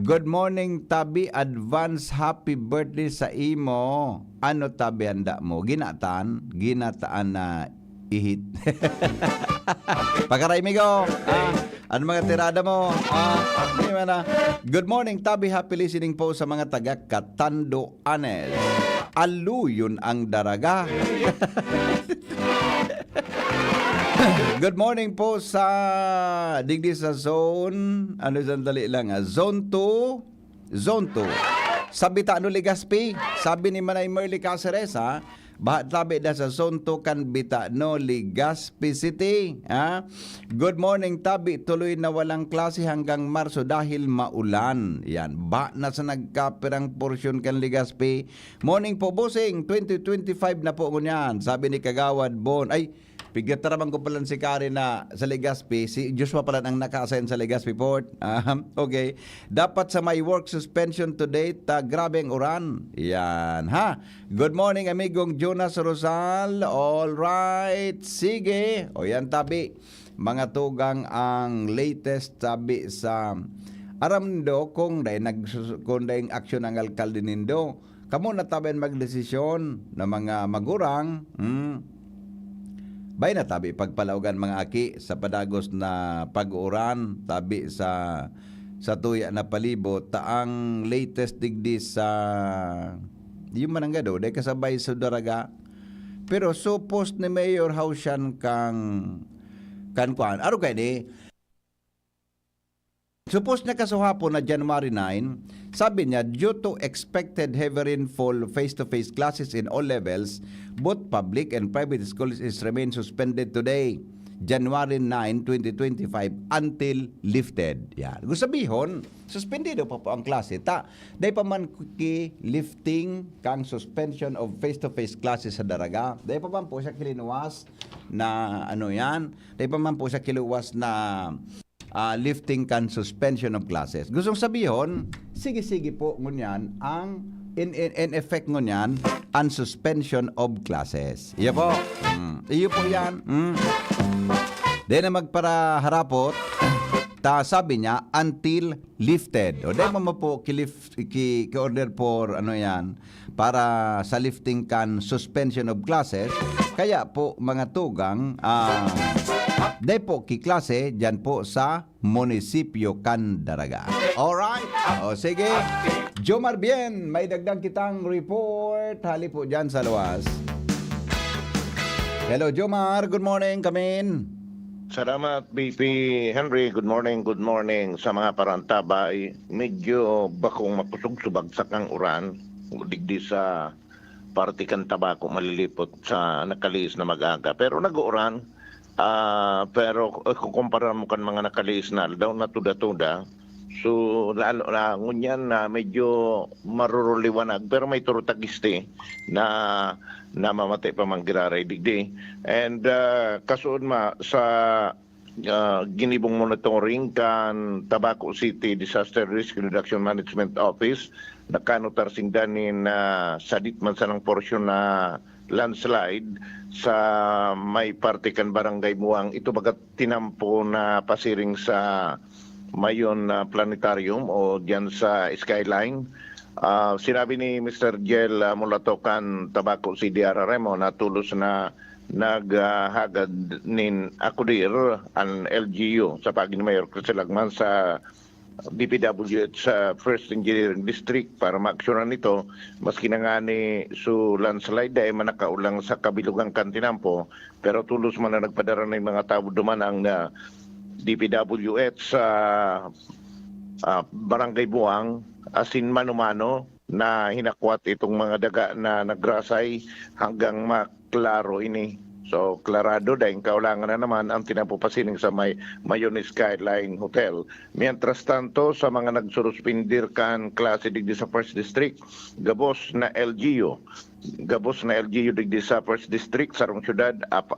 [SPEAKER 1] Good morning, Tabi. Advance happy birthday sa imo. Ano Tabi handa mo? Ginataan na ihit. Pagkaray migo. Ano mga tirada mo? Good morning, Tabi. Happy listening po sa mga taga Katando Anel. Aluyon ang Daraga. Good morning po sa digdi sa zone. Ano sandali lang Zone 2. Zone 2. Sabi ta ano Legazpi? Sabi ni Manay Merly Caceres Bahat tabi da sa Zone 2 kan bita no Legazpi City. Good morning Tabi. Tuloy na walang klase hanggang Marso dahil maulan. Yan. Ba na sa nagkapirang porsyon kan Legazpi. Morning po bossing. 2025 na po ngunyan. Sabi ni Kagawad Bon. Ay, pigataramang ko pala si Karen na sa Legazpi. Si Joshua pala ang naka-assign sa Legazpi Port. Okay. Dapat sa my work suspension today, grabe ang uran. Yan, ha? Good morning, amigong Jonas Rosal. All right. Sige. O yan, Tabi. Mga tugang ang latest, Tabi, sa aramdo kung daing aksyon ng alkalde nindo. Kamo na tabi magdesisyon na mga magurang, bay na tabi pagpalaugan mga aki sa padagos na pag-uran tabi sa tuya na palibot taang latest digdi sa yung mananggado day kasabay sa Daraga pero supposed ni Mayor Hausyan kang kuan aro kay ni supposed na kasuhapon na January 9 sabi niya, due to expected heavy rainfall, face-to-face classes in all levels, both public and private schools is remain suspended today, January 9, 2025, until lifted. Yan. Gusto sabihin, suspendido pa po ang klase. Dahil pa man lifting kang suspension of face-to-face classes sa Daraga. Dahil pa man po siya kilinuwas na dahil pa man po siya kiluwas na lifting kan suspension of classes. Gustong sabihin, sige po ngunyan ang in effect ngunyan ang suspension of classes. Iyo po. Iyo po yan. Dahil na magpara harapot, sabi niya, until lifted. O dahil mo po ki-order for para sa lifting kan suspension of classes. Kaya po mga tugang, dahil po kiklase dyan po sa munisipyo kan Daraga. Alright? O sige. Jomar Bien, may dagdag kitang report. Hali po dyan sa luwas. Hello Jomar, good morning. Come in.
[SPEAKER 10] Salamat, BP Henry. Good morning sa mga parantabay. Medyo bakong makusog subagsak ang uran. Digdi sa partikan tabako malilipot sa nakaliis na mag-aga. Pero nag-uran. Pero kukumpara mo kan mga nakaliis na daw na tuda-tuda. So lalo na ngunyan na medyo maruruliwanag pero may turutagiste na namamatay pa manggiraray digdi. And kasoon sa ginibong monitoring kan Tabaco City Disaster Risk Reduction Management Office nakanutar singdanin sa ditman sa ng porsyon na landslide sa may parte kan barangay Muang. Ito bagat tinampo na pasiring sa Mayon Planetarium o diyan sa Skyline. Sinabi ni Mr. Jel Mulatokan Tabaco CDR Remo na tulos na naghagad nin akudir ang LGU sa pagin Mayor Criselagman sa DPWH sa First Engineering District para maaksyonan nito maski na nga ni su landslide ay manakaulang sa kabilugang kantinampo pero tulos man na nagpadara ng mga tao duman ang DPWH sa Barangay Buang asin mano-mano na hinakwat itong mga daga na nagrasay hanggang maklaro ini. So, klarado dahil kaulangan na naman ang tinapupasining sa Mayon Skyline Hotel. Mientras tanto, sa mga nagsuruspindir kan klase digdi sa First District, gabos na LGU digdi sa First District, sarong syudad, 5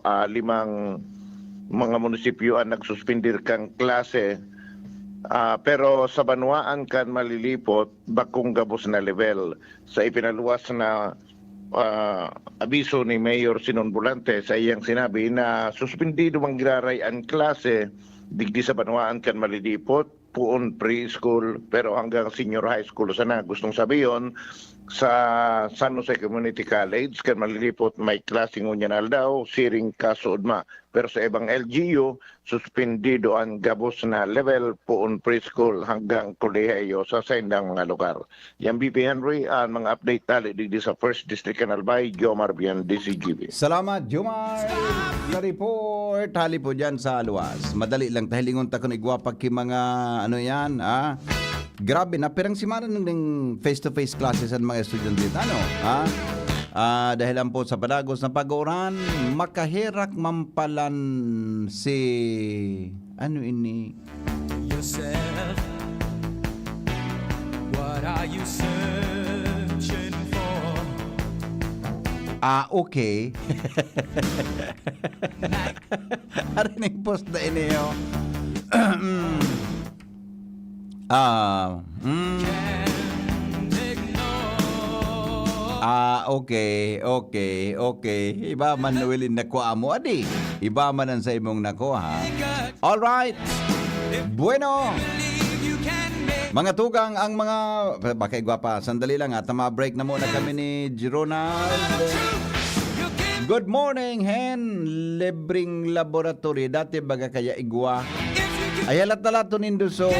[SPEAKER 10] mga munisipyo ang nagsuspindir kang klase. Pero sa Banwaan kan malilipot, bakong gabos na level. Sa ipinaluwas na abiso ni Mayor Sinon Bolante sa iyang sinabi na suspendido ang giraray ang klase digdi sa Banwaan kan Malilipot puon preschool pero hanggang senior high school sana. Gustong sabihin sa San Jose Community College kan Malilipot may klaseng unyanal daw siring kasudma, pero sa ibang LGU suspendido ang gabos na level puon preschool hanggang kolehiyo sa sendang mga lugar. Yang BP Henry ang mga update tali digdi sa 1st District Albay, Jomar Bian, DCGB.
[SPEAKER 1] Salamat, Jomar. Sa report, hali po dyan sa luwas. Madali lang, tahilingon ta kung igwapag ki mga ano yan, ha? Grabe, napirang simana ng face-to-face classes ang mga estudyante. Ano, ha? Dahil lang po sa padagos na pag-uran, makahirak mampalan si... Ano ini?
[SPEAKER 11] Yourself, what are you searching for?
[SPEAKER 1] Okay. Arinig post na iniyo. Okay. Iba man nawilin na kuha mo, adi. Iba man ang sa imong nakuha. Alright. Bueno. Mga tugang ang mga... Baka igwapa, sandali lang at ma-break na muna kami ni Ronald. Good morning, Hen. Libreng laboratory. Dati baga kaya igwa. Ay halat to nindo so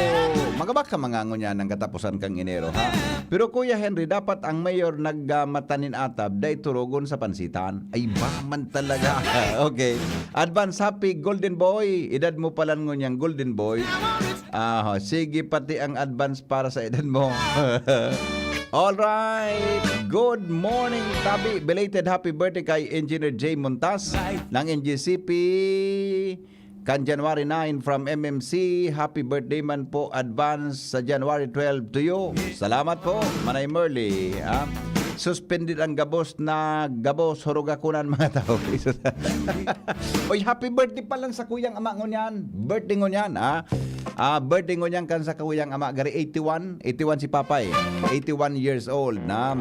[SPEAKER 1] magabaka mangangon niya ng katapusan kang Enero, ha? Pero Kuya Henry, dapat ang mayor nagmatanin atab day turugon sa pansitan. Ay ba man talaga. Okay. Advance happy Golden Boy. Edad mo pala ngon Golden Boy. Sige pati ang advance para sa edad mo. Alright. Good morning, Tabi. Belated happy birthday kay Engineer J. Montas ng NGCP. Kan January 9 from MMC. Happy birthday man po advance sa January 12 to you. Salamat po, Manay Merly. Suspended ang gabos na gabos hurugakunan mga tao. Oy, happy birthday pa lang sa kuyang ama ngunyan. Birthday ngunyan, ha? Birthday ngunyan kan sa kuyang ama. Gari 81 si Papay. 81 years old na.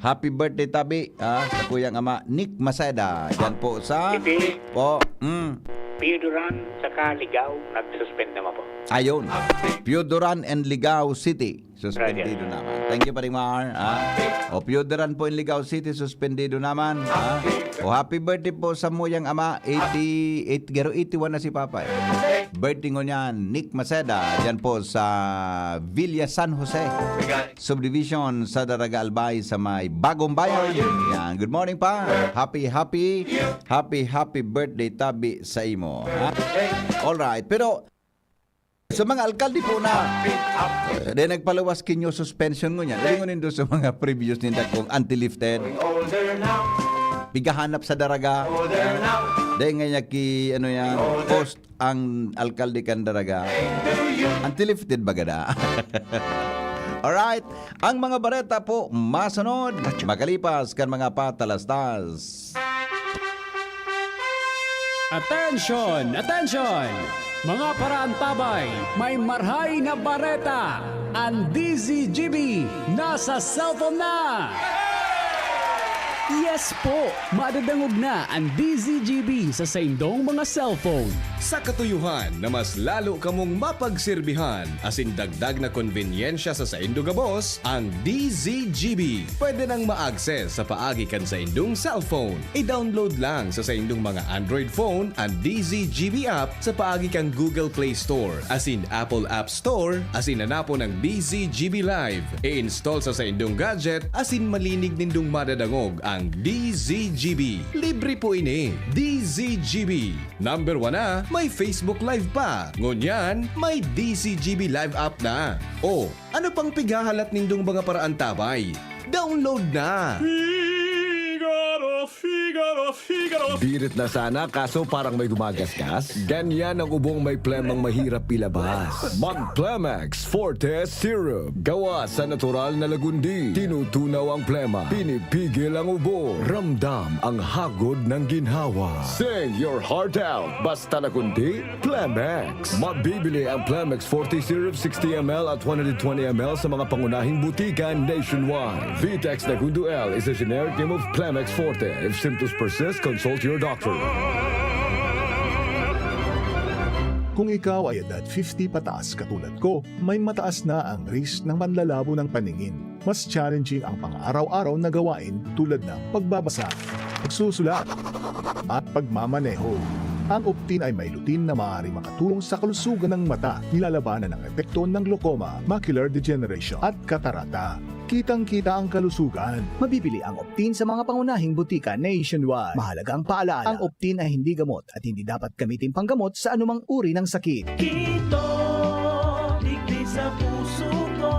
[SPEAKER 1] Happy birthday Tabi, sa kuyang ama Nick Maseda. Yan po sa po.
[SPEAKER 5] Piyuduran saka Ligaw, nag-suspend naman po.
[SPEAKER 1] Ayun. Piyuduran and Ligao City. Suspendido naman. Thank you, Parimar. Piyuduran po in Ligao City, suspendido naman. Happy birthday po sa muyang ama. 81 na si Papa. Birthday ngo niyan, Nick Maceda. Diyan po sa Villa San Jose. Subdivision sa Daraga Albay sa may Bagong Bayan. Yan. Good morning pa. Happy birthday Tabi sa imo. Alright. Pero sa mga alkalde po na nagpalawas kinyo suspension mo niyan. Lingonin doon sa mga previous ninda kung anti-lifted. Pigahanap sa Daraga. Dahil nga ki ano yan, post ang alkalde kan Daraga. Anti-lifted bagada. Alright. Ang mga bareta po masunod. Makalipas kan mga patalastas.
[SPEAKER 12] Attention! Mga paraantabay, may marhay na bareta. Ang DZGB nasa cellphone na! Yes po, madadangog na ang DZGB sa saindong mga cellphone.
[SPEAKER 13] Sa katuyuhan na mas lalo kamong mapagsilbihan asin dagdag na konbinyensya sa saindo gabos, ang DZGB pwede nang ma-access sa paagi kan sa indong cellphone. I-download lang sa saindong mga Android phone ang DZGB app sa paagi kan Google Play Store asin Apple App Store asin nanapo ng DZGB Live. I-install sa saindong gadget asin malinig nindong madadangog ang DZGB. Libre po ini. DZGB. Number 1 na, may Facebook Live pa. Ngunyan, may DZGB Live app na. O, ano pang pigahalat nindong mga paraantabay? Download na!
[SPEAKER 11] We gotta feel
[SPEAKER 14] Birit na sana kaso parang may gumagasgas. Ganyan ang ubong may plemang mahirap ilabas. Mag-Plemex Forte Syrup. Gawa sa natural na lagundi. Tinutunaw ang plema. Pinipigil ang ubo. Ramdam ang hagod ng ginhawa. Sing your heart out. Basta lagundi, Plemex. Mabibili ang Plemex Forte Syrup 60 ml at 120 ml sa mga pangunahing butika nationwide. Vitex Nagundo L is a generic name of Plemex Forte. If symptoms persist, consult your doctor.
[SPEAKER 15] Kung ikaw ay edad 50 pataas katulad ko, may mataas na ang risk ng panlalabo ng paningin. Mas challenging ang pang-araw-araw na gawain tulad ng pagbabasa, pagsusulat, at pagmamaneho. Ang Optin ay may lutin na maaari makatulong sa kalusugan ng mata, nilalabanan ang epekto ng glaucoma, macular degeneration at katarata. Kitang-kita ang kalusugan.
[SPEAKER 16] Mabibili ang Optin sa mga pangunahing butika nationwide. Mahalaga ang paalaala. Ang Optin ay hindi gamot at hindi dapat gamitin panggamot sa anumang uri ng sakit.
[SPEAKER 11] Kito, digdi sa puso ko,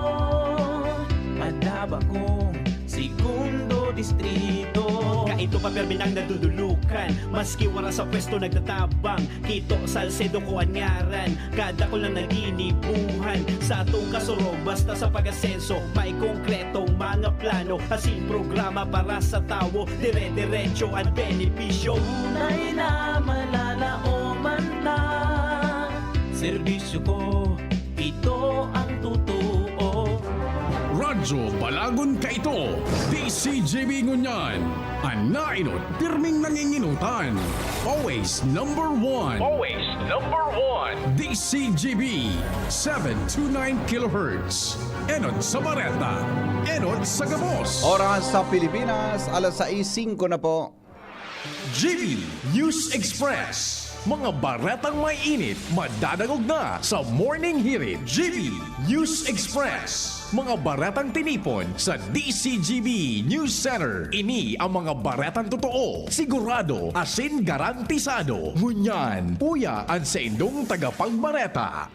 [SPEAKER 11] Manaba kong segundo distrito. Kaito pa perminang nadudulukan, maski wala sa pwesto nagtatabang. Kito Salcedo ko anyaran, kada ko lang naginibuhan. Sa atong kasurong, basta sa pag-asenso, may konkretong mga plano. Asin programa para sa tao, dire-diretso at benepisyo. Tunay na malalaoman na, serbisyo ko, ito ang totoo.
[SPEAKER 12] Radyo Balagon Kaito, DCGB Ngunyan, Anainot, pirming nanginginutan. Always number one.
[SPEAKER 11] Always number one.
[SPEAKER 12] DCGB, 729 kHz. Enot sa Bareta, Enot sa Gabos.
[SPEAKER 1] Oras sa Pilipinas, alas 6:05 na po.
[SPEAKER 12] GB News Express. Mga baretang may init, madadagog na sa Morning Hirit. GB News Express. Mga baretang tinipon sa DCGB News Center. Ini ang mga baretang totoo, sigurado, asin garantisado. Ngunyan, puya ang sa indong tagapagbareta.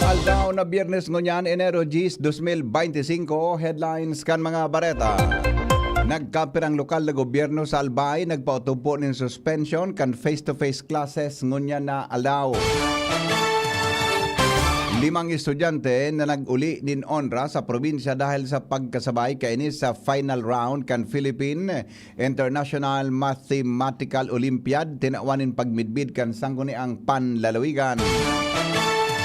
[SPEAKER 1] Aldaw na Biyernes ngunyan, Enero 10, 2025, headlines kan mga bareta. Nagkapirang lokal na gobyerno sa Albay, nagpautupo ng suspension kan face-to-face classes ngunyan na alaw. 5 estudyante na nag-uli nin onra sa probinsya dahil sa pagkasabay kainis sa final round kan Philippine International Mathematical Olympiad, tinawanin pagmidbid kan sangguniang panlalawigan.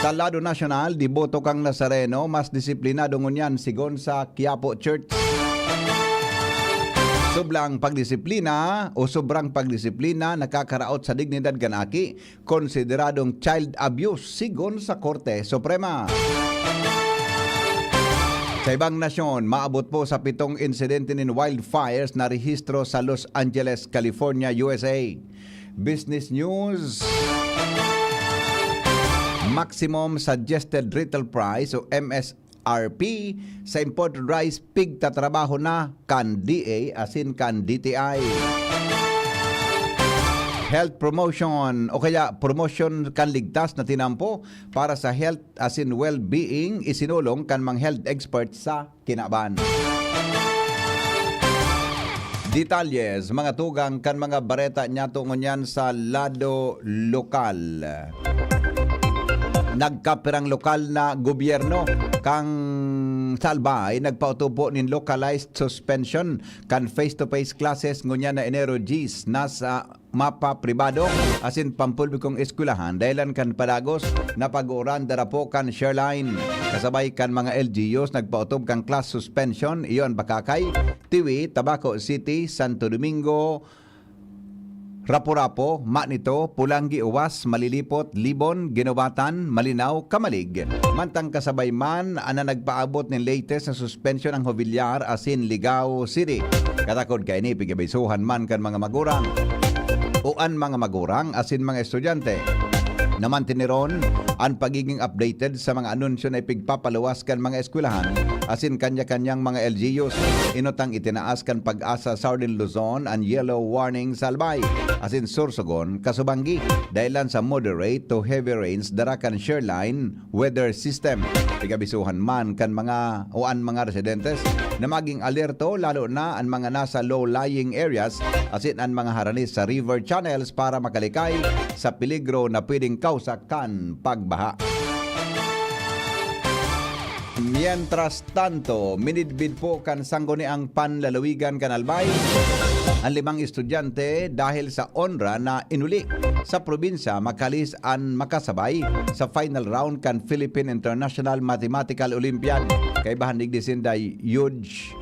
[SPEAKER 1] Sa lado nasyonal, diboto kang Nazareno, mas disiplinado ngunyan sigon sa Quiapo Church. Sobrang pagdisiplina nakakaraot sa dignidad ganaki, konsideradong child abuse sigon sa Korte Suprema. Sa ibang nasyon, maabot po sa 7 insidente ng wildfires na rehistro sa Los Angeles, California, USA. Business News. Maximum Suggested Retail Price o MSRP sa imported rice pig tatrabaho na kan DA asin kan DTI. Health promotion o kaya promotion kan ligtas na tinampo para sa health asin well-being isinulong kan mga health experts sa Kinaban. Detalles, mga tugang kan mga bareta nyato ngunyan sa lado lokal. Nagkapirang lokal na gobyerno kang Salbay nagpautupo nin localized suspension kan face-to-face classes ngunya na Enero 10 nasa mapa pribado asin pampulbikong eskwelahan dahilan kan padagos na pag-uran darapo kan Shareline. Kasabay kan mga LGUs nagpautob kang class suspension iyon Bakakay, Tiwi, Tabaco City, Santo Domingo, Rapo-Rapo, Manito, Pulangi, Uwas, Malilipot, Libon, Ginobatan, Malinaw, Kamalig. Mantang kasabay man, ana nagpaabot ng latest na suspension ang Jovillar asin Ligao City. Katakod kay ni pigabisuhan man kan mga magurang. Uan mga magurang asin mga estudyante. Naman tiniron, ang pagiging updated sa mga anunsyo na ipigpapaluwas kan mga eskwelahan asin kanya-kanyang mga LGUs. Inutang itinaas kan Pag-asa Southern Luzon ang yellow warning sa Albay asin Sorsogon, Kasubanggi dahilan sa moderate to heavy rains darakan shoreline weather system. Pigabisuhan man kan mga residentes na maging alerto lalo na ang mga nasa low-lying areas asin ang mga haranis sa river channels para makalikay sa peligro na pwedeng kausa kan pagbaha. Mientras tanto, minidbid po kan sangguniang panlalawigan kan Albay ang 5 estudyante dahil sa onra na inuli sa probinsya makalis an makasabay sa final round kan Philippine International Mathematical Olympiad. Kay bahandig disinday Yuj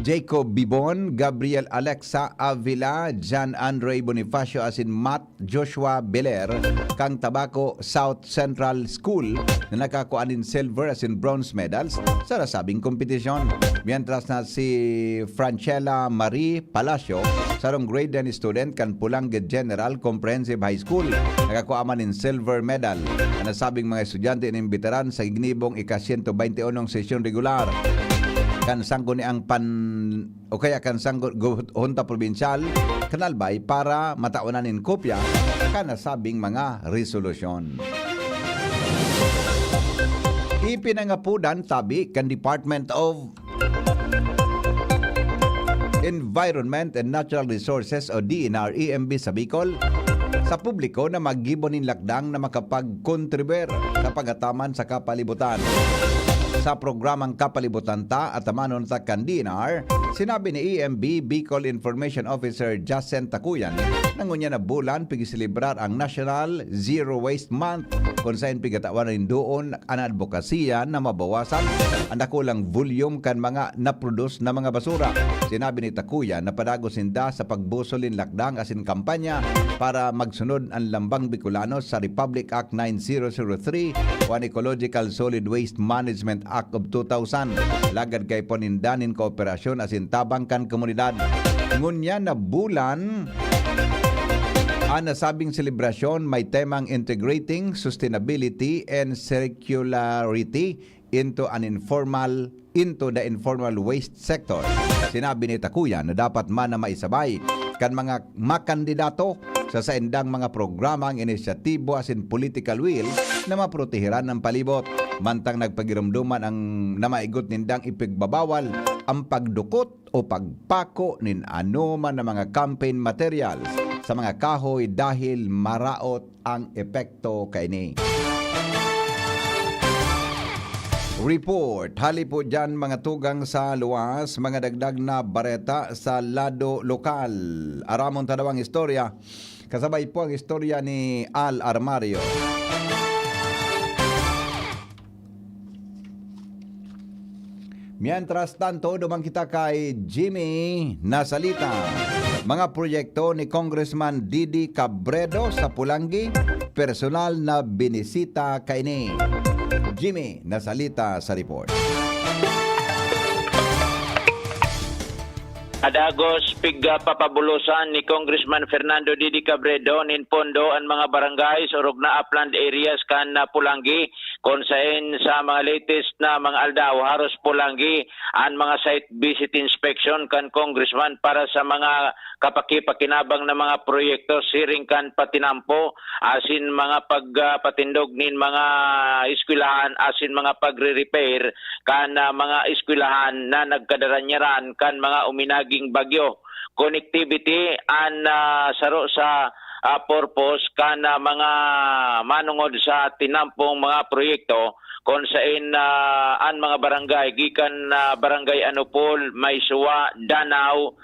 [SPEAKER 1] Jacob Bibon, Gabriel Alexa Avila, John Andre Bonifacio asin Matt Joshua Beler kang Tabaco South Central School na nakakuanin silver asin bronze medals sa nasabing kompetisyon. Mientras na si Franchella Marie Palacio, sarong grade 10 student kan Pulange General Comprehensive High School, nakakuaman in silver medal. Ang nasabing mga estudyante inimbitaran sa ignibong ika-121 sesyon regular kan sangguni ang kan Junta Provincial Kanalbay para mataunan in kopya kan nasabing mga resolusyon. Ipinangapudan tabi kan Department of Environment and Natural Resources o DNR-EMB sa Bicol sa publiko na maggibonin lakdang na makapag-contribuer sa pagataman sa kapalibutan. Sa programang Kapalibutan Ta at Amanon sa DNR, sinabi ni EMB Bicol Information Officer Jacen Takuyan na ngunya na bulan pigisilibrar ang National Zero Waste Month kung saan pigatawan rin doon ang advokasya na mabawasan ang nakulang volume kan mga naproduce na mga basura. Sinabi ni Takuyan na padagos sinda sa pagbusolin lakdang asin kampanya para magsunod ang Lambang Bicolano sa Republic Act 9003 o ang Ecological Solid Waste Management Act of 2000. Lagad kay ponindanin kooperasyon asin tabang kan komunidad. Ngunya na bulan ang nasabing selebrasyon may temang Integrating Sustainability and Circularity into the informal waste sector. Sinabi ni Takuyan na dapat man na maisabay kan mga makandidato sa saindang mga programang inisyatibo asin political will na maprotehiran ng palibot. Mantang nagpagiramduman ang namaigot nindang ipigbabawal ang pagdukot o pagpako nin ano man na mga campaign materials sa mga kahoy dahil maraot ang epekto kaini. Report, hali po dyan mga tugang sa luwas, mga dagdag na bareta sa lado lokal. Aramon tadawang istorya, kasabay po ang istorya ni Al Armario. Mientras tanto, dumang kita kay Jimmy Nasalita. Mga proyekto ni Congressman Didi Cabredo sa Pulangi, personal na binisita kay ni Jimmy Nasalita sa report.
[SPEAKER 3] Adagos pigpapabulusan ni Congressman Fernando Didi Cabredo nin pondo ang mga barangay sa urog na upland areas kan Pulangi konsain sa mga latest na mga aldaw haros Pulangi ang mga site visit inspection kan Congressman para sa mga kapakipakinabang na mga proyekto siring kan patinampo asin mga pagpatindog nin mga eskwelahan asin mga pagre-repair kan mga eskwelahan na nagkadaranyaran kan mga uminagi bagyo. Connectivity and saro sa purpose kana mga manungod sa tinampong mga proyekto kung saan ang mga barangay gikan barangay Anupol, Maisuwa, Danau,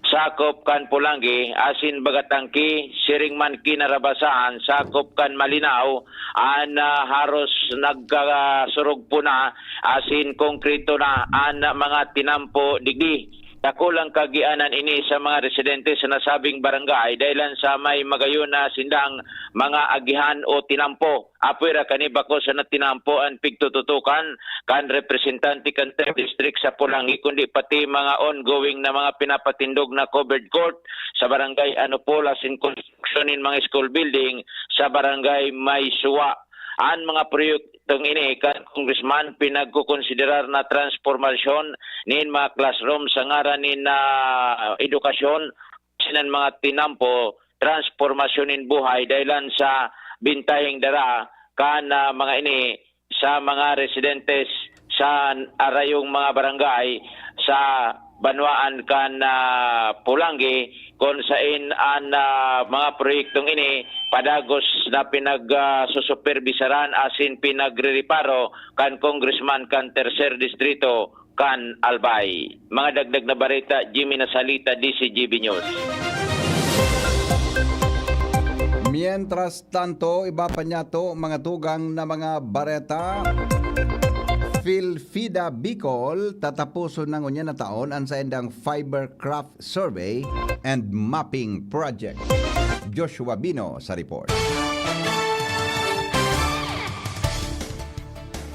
[SPEAKER 3] sakop kan Pulangi, asin Bagatangki, Siringman kinarabasan, sakop kan Malinaw, an haros nagkasurog po na, asin konkreto na ang mga tinampo digdi. Dakulang kagianan ini sa mga residente sa nasabing barangay dahilan sa may magayon na sindang mga agihan o tinampo. Apwera kaniba ko sa natinampoan pigtututukan kan representante kan 3rd district sa Pulangi kundi pati mga ongoing na mga pinapatindog na covered court sa barangay Anopolas in construction in mga school building sa barangay Maisuwa. Ang mga proyektong ini kan Congressman pinagkukonsiderar na transformasyon nin mga classroom sa ngaran nin edukasyon sinan mga tinampo transformasyon nin buhay dahilan sa bintayeng dara kan mga ini sa mga residentes sa arayong mga barangay sa Banwaan kan Pulangi kung saan ang mga proyektong ini padagos na pinagsusuperbisaran asin pinagre-reparo kan Congressman kan 3rd Distrito kan Albay. Mga dagdag na barita, Jimmy Nasalita, DCGB News.
[SPEAKER 1] Mientras tanto, iba pa niya to, mga tugang na mga bareta. PhilFida Bicol tatapuson ng unya na taon ang sa endang Fibercraft Survey and Mapping Project. Joshua Bino sa report.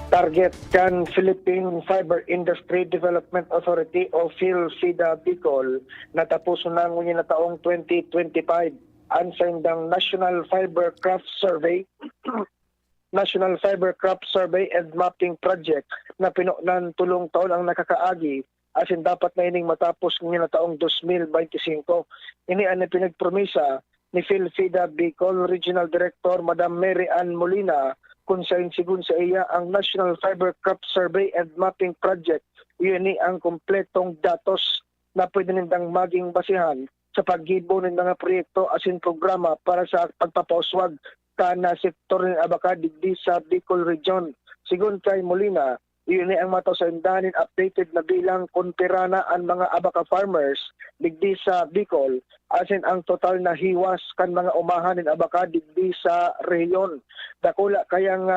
[SPEAKER 8] Target kan Philippine Fiber Industry Development Authority o PhilFida Bicol natapuson ng unya na taong 2025 ang sa endang National Fibercraft Survey National Fibercraft Survey and Mapping Project na pinunan tulong taon ang nakakaagi asin dapat na ining matapos ngayon na taong 2025. Ini ang pinagpromisa ni PhilFida Bicol Regional Director Madam Mary Ann Molina kung saan sigun sa iya ang National Fibercraft Survey and Mapping Project. Iyon ang kompletong datos na pwede nindang maging basihan sa paggibo ng mga proyekto asin programa para sa pagpapauswag na sektor ng Abaca digdi sa Bicol Region. Sigun kay Molina, iyon ang matasandanin updated na bilang kontirana ang mga Abaca farmers digdi sa Bicol asin ang total na hiwas kan mga umahan ng Abaca digdi sa rehiyon. Dakula kayang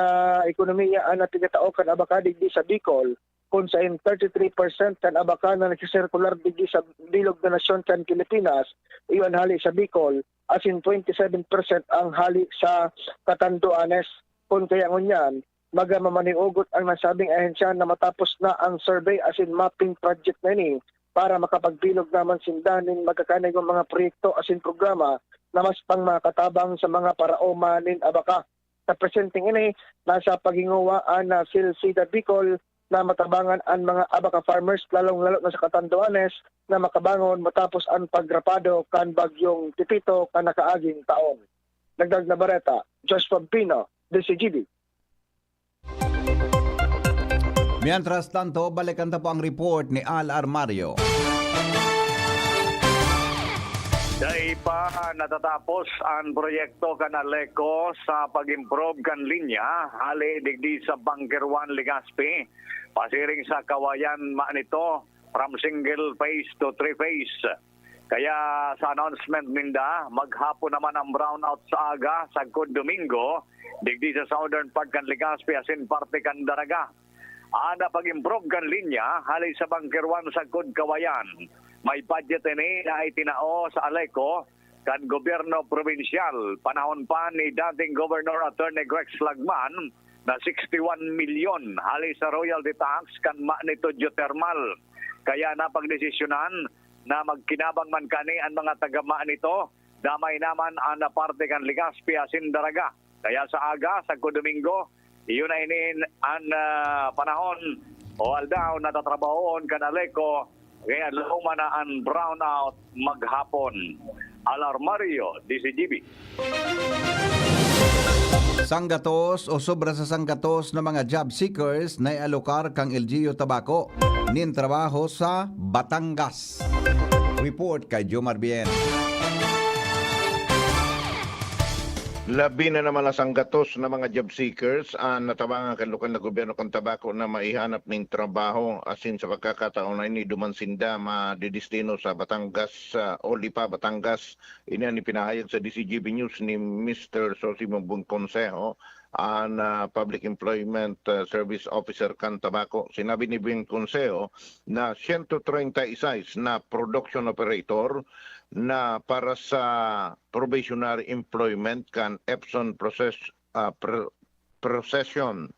[SPEAKER 8] ekonomiya ang natinatao kan Abaca digdi sa Bicol kung sa 33% kan Abaca na nagsisirkular digdi sa bilog na nasyon kan Pilipinas, iyon hali sa Bicol, asin 27% ang hali sa Catanduanes. Kung kaya ngunyan, magamamaniugot ang nasabing ahensya na matapos na ang survey asin mapping project na ini para makapagbilog naman sindanin magkakanay ng mga proyekto asin programa na mas pang makatabang sa mga paraoma nin Abaca. Sa presenting ini, nasa paginguwaan na PhilFida Bicol na matabangan ang mga Abaca farmers lalong-lalo na sa Catanduanes na makabangon matapos ang pagrapado kan bagyong Titito kan nakaaging taon. Dagdag na bareta, Joshua Pino, DCGB.
[SPEAKER 1] Mientras tanto, balikan ta po ang report ni Al Armario.
[SPEAKER 7] Dahil pa natatapos ang proyekto kanaleko sa pag-improve kan linya hali digdi sa Bunker 1 Legazpi pasiring sa kawayan nito from single phase to 3 phase. Kaya sa announcement minda maghapon naman ang brownout sa aga sa Domingo digdi sa southern part kan Legazpi asin parte kan Daraga. Ada pag-improve kan linya hali sa Bunker 1 sa Kawayan. May budget ini na itinao sa Aleco kan gobyerno provinsyal. Panahon pa ni dating Governor Attorney Grex Lagman na 61 milyon hali sa royalty tax kan nito geothermal. Kaya napagdesisyonan na magkinabang man kani ang mga taga nito, damay naman ang parte kan Legazpi asin Daraga. Kaya sa aga, sa Domingo, iyon na inin ang panahon o aldaw na tatrabahoon kan Aleco. Kaya lumana ang brownout maghapon. Alarmario, DCGB.
[SPEAKER 1] Sanggatos o sobra sa sanggatos na mga job seekers na ialokar kang LGU Tabaco nin trabaho sa Batangas. Report kay Jomar Bien.
[SPEAKER 10] Labi na naman ang gatos na mga job seekers ang natabangan kan lokal na gobyerno kan Tabaco na maihanap ng trabaho asin sa pagkakataon na ini dumansinda madidestino sa Batangas, Olipa, Batangas. Ini ang ipinahayag sa DCGB News ni Mr. Sosimo Consejo and Public Employment Service Officer kan Tabaco. Sinabi ni Bing Conseo na 136 na production operator na para sa probationary employment kan Epson Procession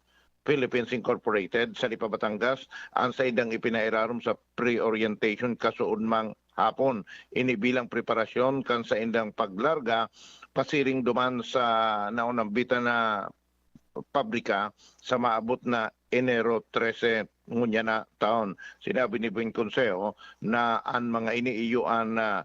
[SPEAKER 10] Philippines Incorporated sa Lipa, Batangas ang sa idang ipinairarom sa pre-orientation kasuod mang hapon. Inibilang preparasyon kan sa indang paglarga pasiring duman sa naunambitan na pabrika sa maabot na Enero 13 ngunya na taon. Sinabi ni Bing Conseo na ang mga iniiyuan na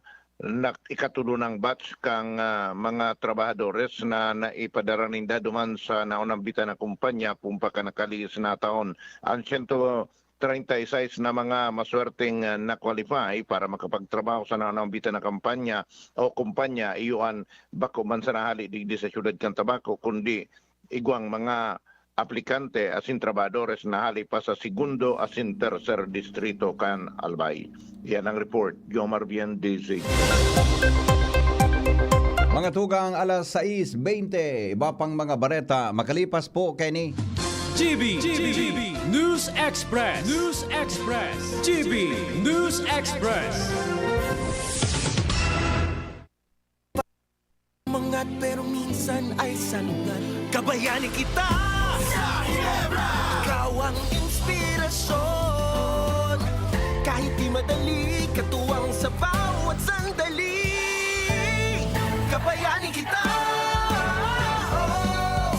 [SPEAKER 10] ikatulo ng batch kang mga trabahadores na naipadara ninda duman sa naunambitan na kumpanya pumpa ka nakalis na taon. Ang 136 na mga maswerteng na-qualify para makapagtrabaho sa naunambitan na kampanya o kumpanya iyuan bako man sa nahali digdi sa syudad kan Tabaco kundi igwang mga aplikante asin trabadores na hali pa sa segundo asin tercer distrito kan Albay. Yan ang report. Jomar Bien, DZ.
[SPEAKER 1] Mga tugang alas 6:20, iba pang mga bareta, makalipas po Kenny.
[SPEAKER 12] GB News Express. GB News Express.
[SPEAKER 11] Mangat pero minsan ay sanugat. Kabayani kita sa Ginebra. Ikaw ang inspirasyon. Kahit di madali, katuwang sa bawat sandali. Kabayani kita.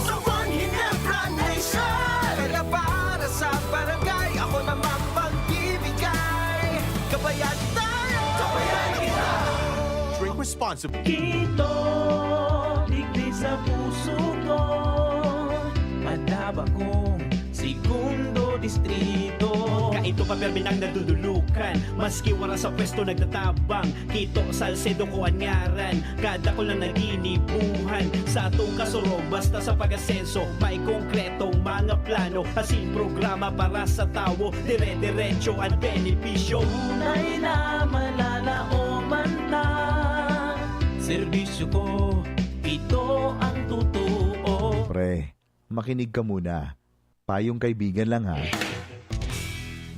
[SPEAKER 11] Sa One Ginebra Nation. Kaya para sa barangay, ako naman magbibigay. Kabayani tayo. Kabayani kita.
[SPEAKER 12] Drink responsibly.
[SPEAKER 11] Ito, ligtas sa puso ko. Madaba kong segundo distrito. Kaito pa perminang nadudulukan. Maski wala sa pwesto nagtatabang. Kito Salcedo ko anyaran. Kada ko lang naginibuhan. Sa atong kasuro basta sa pag-asenso. May konkretong mga plano. Asin programa para sa tao. Dire-diretso ang benepisyo. Tunay na malalaoman na. Serbisyo ko, ito ang totoo.
[SPEAKER 17] Pre, makinig ka muna. Payong kaibigan lang ha.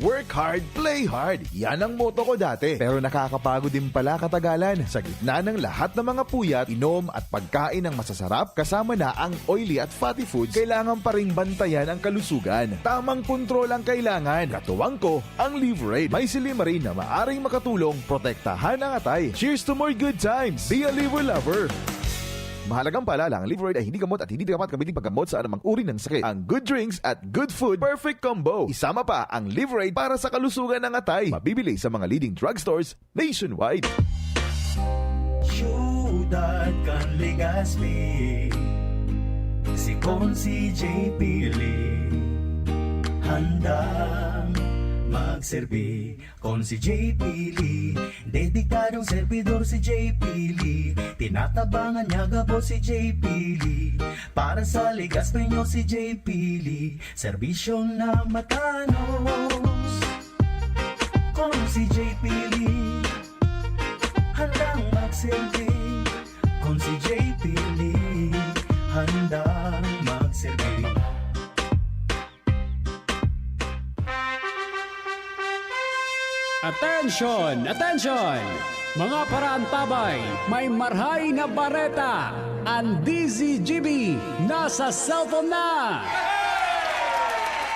[SPEAKER 17] Work hard, play hard. Yan ang motto ko dati. Pero nakakapagod din pala katagalan. Sa gitna ng lahat ng mga puyat, inom at pagkain ng masasarap, kasama na ang oily at fatty foods, kailangan pa rin bantayan ang kalusugan. Tamang kontrol ang kailangan. Katuwang ko, ang Liverade. May Silimarin na maaring makatulong, protektahan ang atay. Cheers to more good times. Be a liver lover. Mahalagang paalala, ang Liverade ay hindi gamot at hindi dapat gamitin paggamot sa anumang uri ng sakit. Ang good drinks at good food, perfect combo. Isama pa ang Liverade para sa kalusugan ng atay. Mabibili sa mga leading drugstores nationwide.
[SPEAKER 11] Syudad kan Legazpi, si Consi J. Pili, handang magserbi. Consi J. Pili, dedikadong servidor si J. Pili. Tinatabangan niya gabo si J. Pili. Para sa Legazpi nyo si J. Pili, serbisyong na matanos. Consi J. Pili, handang magserbi. Consi J. Pili, handang magserbi.
[SPEAKER 12] Attention! Attention! Mga paraantabay, may marhay na bareta. Ang DZGB nasa cellphone na!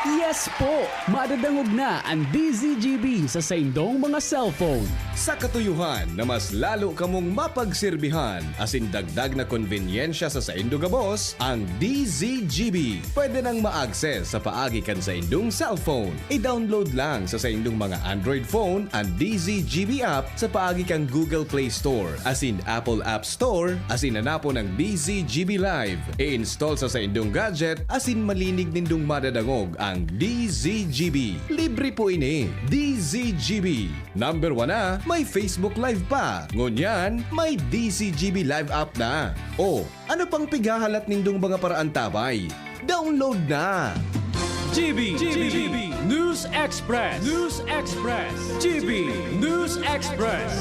[SPEAKER 12] Yes po! Madadangog na ang DZGB sa saindong mga cellphone.
[SPEAKER 13] Sa katuyuhan na mas lalo kamong mapagsilbihan asin dagdag na konbinyensya sa saindong gabos, ang DZGB pwede nang ma-access sa paagi kan sa indong cellphone. I-download lang sa saindong mga Android phone ang DZGB app sa paagi kang Google Play Store asin Apple App Store asin hanapo ng DZGB Live. I-install sa saindong gadget asin malinig nindong madadangog ang DZGB. Libre po ini. DZGB. Number 1 na, may Facebook Live pa. Ngunyan, may DZGB Live app na. O, ano pang pigahalat nindong mga paraan tabay? Download na!
[SPEAKER 12] GB News Express. GB News Express.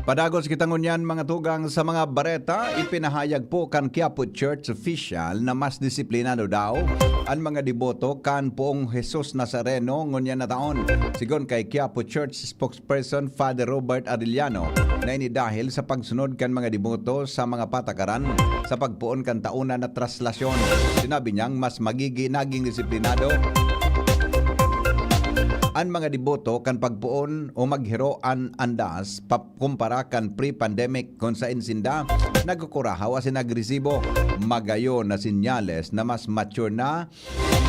[SPEAKER 1] Padagos kita ngunyan mga tugang sa mga bareta, ipinahayag po kan Quiapo Church official na mas disiplinado daw ang mga deboto kan Poong Jesus Nazareno ngunyan na taon. Sigon kay Quiapo Church spokesperson Father Robert Arellano na ini dahil sa pagsunod kan mga deboto sa mga patakaran sa pagpuon kan tauna na traslasyon. Sinabi niyang mas naging disiplinado ang mga deboto kan pagpuon o maghiro an andas kumpara kan pre-pandemic kung sa insinda nagkukurahaw asin nagresibo magayo na sinyales na mas mature na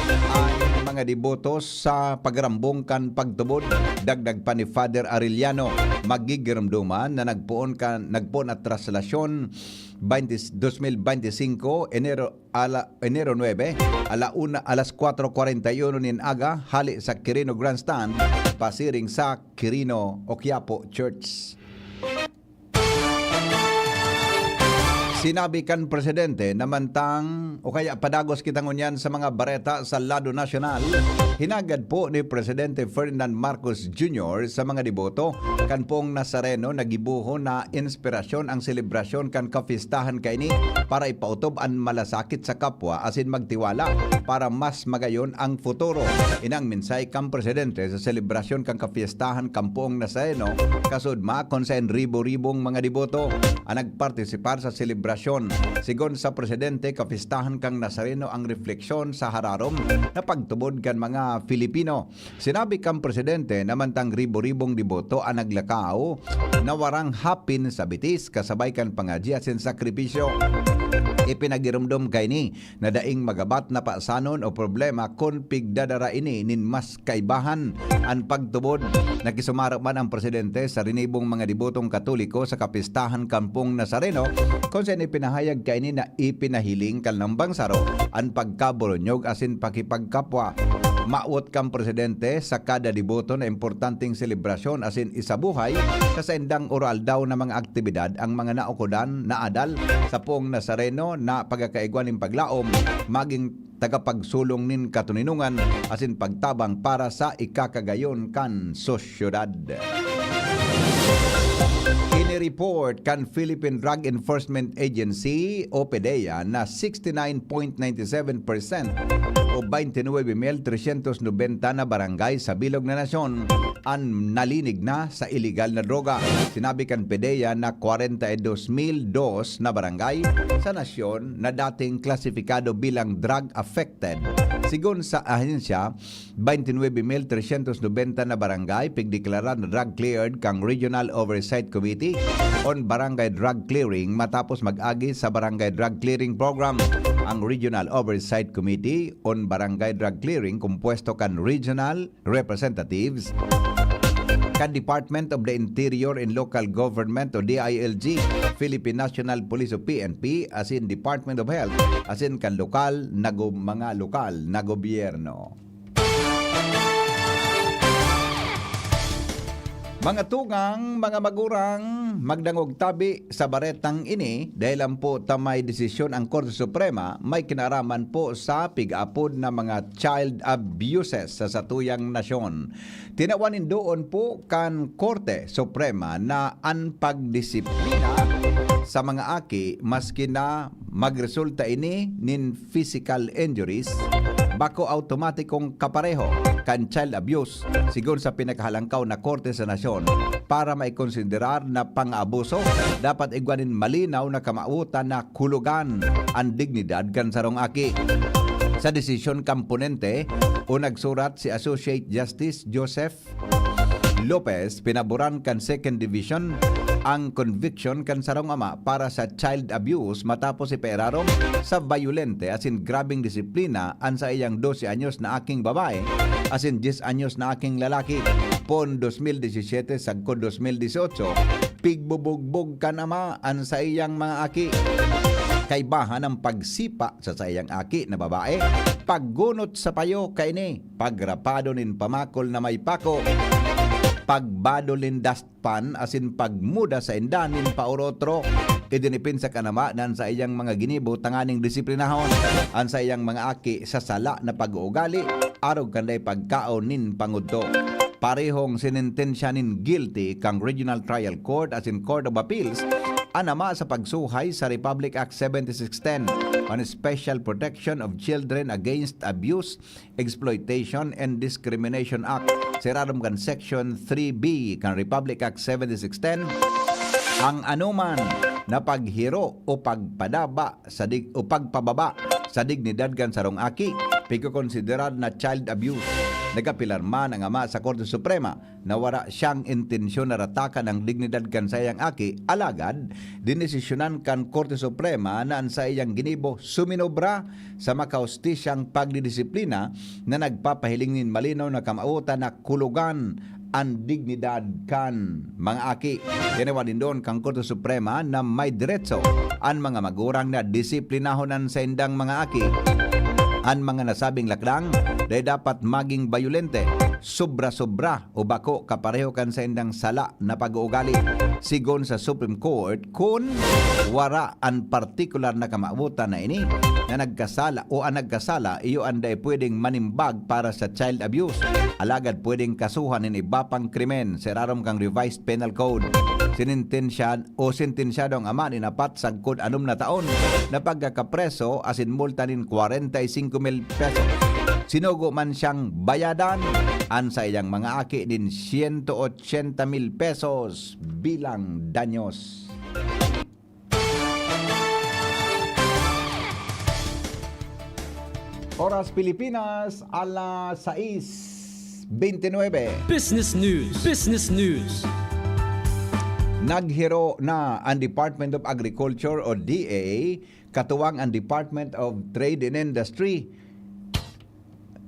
[SPEAKER 1] ang mga deboto sa pagrambong kan pagtubod. Dagdag pa ni Father Arellano magigiramduman na nagpuon at traslasyon 2025 Enero 9 alas 4:41 nin aga hali sa Quirino Grandstand pasiring sa Quirino o Quiapo Church. Sinabi kan presidente na mantang o kaya padagos kita ngunyan sa mga bareta sa lado nasyonal, hinagad po ni Presidente Ferdinand Marcos Jr. sa mga deboto kan Poong Nazareno nagibuho na inspirasyon ang selebrasyon kan kapistahan kaini para ipautob ang malasakit sa kapwa asin magtiwala para mas magayon ang futuro. Inang minsay kan presidente sa selebrasyon kan kapistahan kan Poong Nazareno kasudma kon sa ribo-ribong mga deboto ang nagpartisipar sa selebrasyon. Sigon sa presidente, kapistahan kang Nazareno ang refleksyon sa hararom na pagtubod kan mga Filipino. Sinabi kang presidente na mantang ribo-ribong deboto ang naglakaw na warang hapin sa bitis kasabay kan pangadya sin sakripisyo. Ipinagirumdum kay ni na daing magabat na paasanon o problema kung pigdadara ini nin mas kaibahan ang pagtubod. Nakisumarap man ang presidente sa rinibong mga debotong Katoliko sa kapistahan Kampong Nazareno kung saan ipinahayag kay ni na ipinahiling kalnambang saro ang pagkaboronyog asin pakipagkapwa. Maot kang presidente sa kada deboto na importanteng selebrasyon asin isabuhay sa saindang oral daw na mga aktibidad ang mga naukodan na adal sa Poong Nazareno na pagkakaigwan ng paglaom maging tagapagsulong nin katuninungan asin pagtabang para sa ikakagayon kan sosyudad. Report kan Philippine Drug Enforcement Agency o PDEA na 69.97% o 29,390 na barangay sa bilog na nasyon ang nalinig na sa illegal na droga. Sinabi kan PDEA na 42,000 dos na barangay sa nasyon na dating klasifikado bilang drug affected. Sigon sa ahensya, 29,390 na barangay pigdeklara na drug cleared kang Regional Oversight Committee on Barangay Drug Clearing matapos mag-agi sa Barangay Drug Clearing Program. Ang Regional Oversight Committee on Barangay Drug Clearing kumpuesto kan regional representatives kan Department of the Interior and Local Government o DILG, Philippine National Police o PNP, asin Department of Health, asin kan mga lokal na gobyerno. Mga tugang, mga magurang, magdangog tabi sa baretang ini dahil lang po tamay desisyon ang Korte Suprema may kinaraman po sa pig-apod na mga child abuses sa satuyang nasyon. Tinawanin doon po kan Korte Suprema na ang pagdisiplina sa mga aki maski na magresulta ini nin physical injuries bako automatikong kapareho kan child abuse sigon sa pinakahalangkaw na Korte sa Nasyon para maikonsiderar na pang-abuso dapat igwanin malinaw na kamautan na kulugan ang dignidad kan sarong aki. Sa desisyon kamponente o nagsurat si Associate Justice Joseph Lopez, pinaboran kan Second Division ang conviction kan sarong ama para sa child abuse matapos ipairarom sa violente asin grabing disiplina an sa iyang 12 anyos na aking babae asin 10 anyos na aking lalaki. Pon 2017 sagkod 2018 pigbubugbog kan ama an sa iyang mga aki. Kaibahan ang pagsipa sa sayang aki na babae, paggunot sa payo kaini, pagrapado nin pamakol na may pako, pagbadolin dastpan asin pagmuda sa indanin paurotro, idinipin sa kanama nan sa iyang mga ginibo tanganing disiplinahon an sa iyang mga aki sa sala na pag-uugali arog kanday pagkaon nin pangudto. parehong sinintensyanin guilty kang Regional Trial Court as in Court of Appeals anama sa pagsuhay sa Republic Act 7610 on Special Protection of Children Against Abuse, Exploitation, and Discrimination Act. Siraram kan Section 3B kan Republic Act 7610 ang anuman na paghiro o pagpadaba o pagpababa sa dignidad kan sarong aki pagkokonsiderar na child abuse. Nagapilar man ang ama sa Korte Suprema na wala siyang intensyon na ratakan ang dignidad kan sayang aki, alagad dinesisyonan kan Korte Suprema na ang sayang ginibo suminobra sa makaustisyang pagdidisiplina na nagpapahilingin malinaw na kamautan na kulugan ang dignidad kan mga aki. Tinawanin doon kang Korte Suprema na may diretso ang mga magurang na disiplinahonan sa indang mga aki ang mga nasabing lakdang dahil dapat maging bayulente, sobra-sobra o bako kapareho kan sa indang sala na pag-uugali. Sigon sa Supreme Court, kung wara ang partikular na kamautan na ini na nagkasala o ang nagkasala, iyo anday pwedeng manimbag para sa child abuse. Alagad pwedeng kasuhan in iba pang krimen sa rarom kang Revised Penal Code. Sinintensyan o sentensyado ang ama ni napat sagkod 6 na taon na pagkakapreso asin multa nin 45,000 pesos. Sinugo man siyang bayadan an sa iyang mga aki din 180,000 pesos bilang danyos. Oras Pilipinas, alas 6:29.
[SPEAKER 11] Business News. Business News.
[SPEAKER 1] Naghiro na ang Department of Agriculture o DA katuwang ang Department of Trade and Industry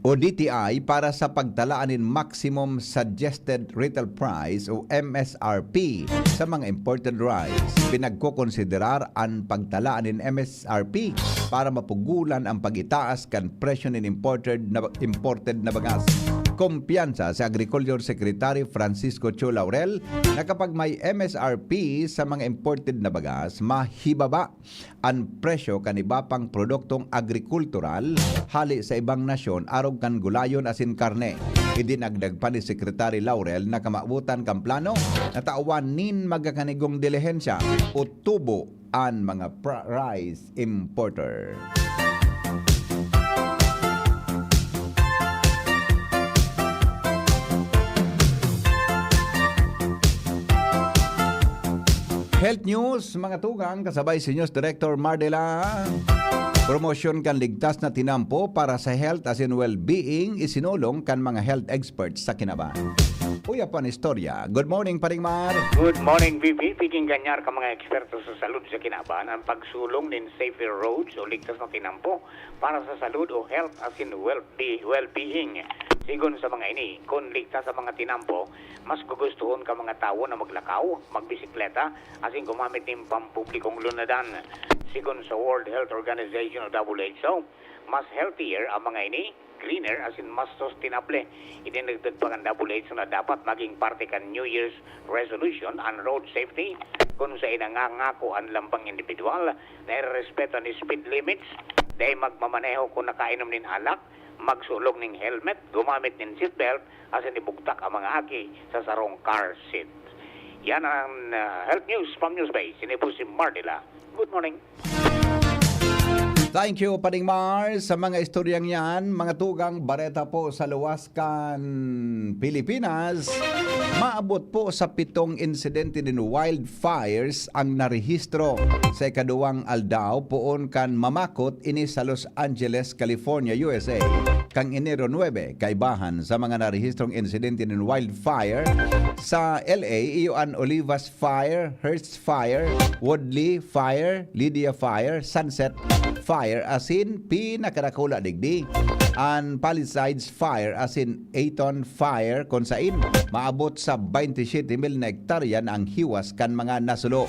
[SPEAKER 1] o DTI para sa pagtalaanin maximum suggested retail price o MSRP sa mga imported rice. Pinagkokonsiderar ang pagtalaanin MSRP para mapugulan ang pagitaas kan presyo ng imported na bagas. Kumpiyansa sa Agriculture Secretary Francisco Chu Laurel na kapag may MSRP sa mga imported na bagas, mahibaba ang presyo kan iba pang produktong agrikultural hali sa ibang nasyon arog kan gulayon asin karne. Idinagdag pa ni Secretary Laurel na kamautan kang plano na tauwan nin magakanigong dilihensya o tubo ang mga rice importer. Health News, mga tugang, kasabay si News Director Mardela. Promosyon kan ligtas na tinampo para sa health as in well-being isinulong kan mga health experts sa Kinabahan. Uya pa ni istorya. Good morning, Paring Mar.
[SPEAKER 5] Good morning, VP. Piging ganyar ka mga eksperto sa salud sa Kinabahan ang pagsulong din safer roads o ligtas na tinampo para sa salud o health as in well-being. Sigon sa mga ini, kung ligtas sa mga tinampo, mas gugustuhon ka mga tao na maglakaw, magbisikleta, asin gumamit ng pampublikong lunadan. Sigon sa World Health Organization o WHO, mas healthier ang mga ini, greener, asin mas sustainable. Idinagdag pa ang WHO na dapat maging parte kan New Year's resolution on road safety kung sa inangangako ang lambang individual na irespeto ni speed limits, dahil magmamaneho kung nakainom nin alak, magsulong ng helmet, gumamit ng seatbelt, asin ibugtak ang mga aki sa sarong car seat. Yan ang health news from Newsbase. Sini po si Mardela. Good morning.
[SPEAKER 1] Thank you, Paring Mars, sa mga istoryang yan. Mga tugang bareta po sa Luwaskan, Pilipinas. Maabot po sa 7 insidente din wildfires ang narehistro sa ikaduwang aldaw poon kan mamakot ini sa Los Angeles, California, USA. Kang Enero 9, kaibahan sa mga narehistrong insidente din wildfire sa LA, iyo an Olivas Fire, Hearst Fire, Woodley Fire, Lydia Fire, Sunset Fire asin pinakarakula digdi. An Palisades Fire asin Eaton Fire kung sain maabot sa 27,000 na hektarya ang hiwas kan mga nasulo.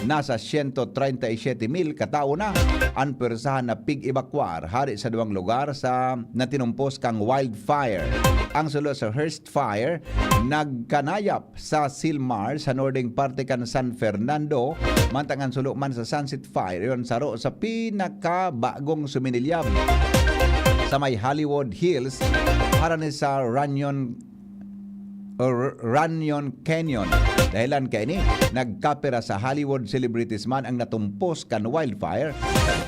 [SPEAKER 1] Nasa 137,000 katao na ang persahan na pig-evacuar hari sa duwang lugar sa natinumpos kang wildfire. Ang sulo sa Hearst Fire nagkanayap sa Silmar sa northern parte kan San Fernando, mantangan sulo man sa Sunset Fire yon saro sa pinakabagong suminilyab sa may Hollywood Hills harani sa o Runyon Canyon. Dahilan kay ni nagkapera sa Hollywood celebrities man ang natumpos kan wildfire.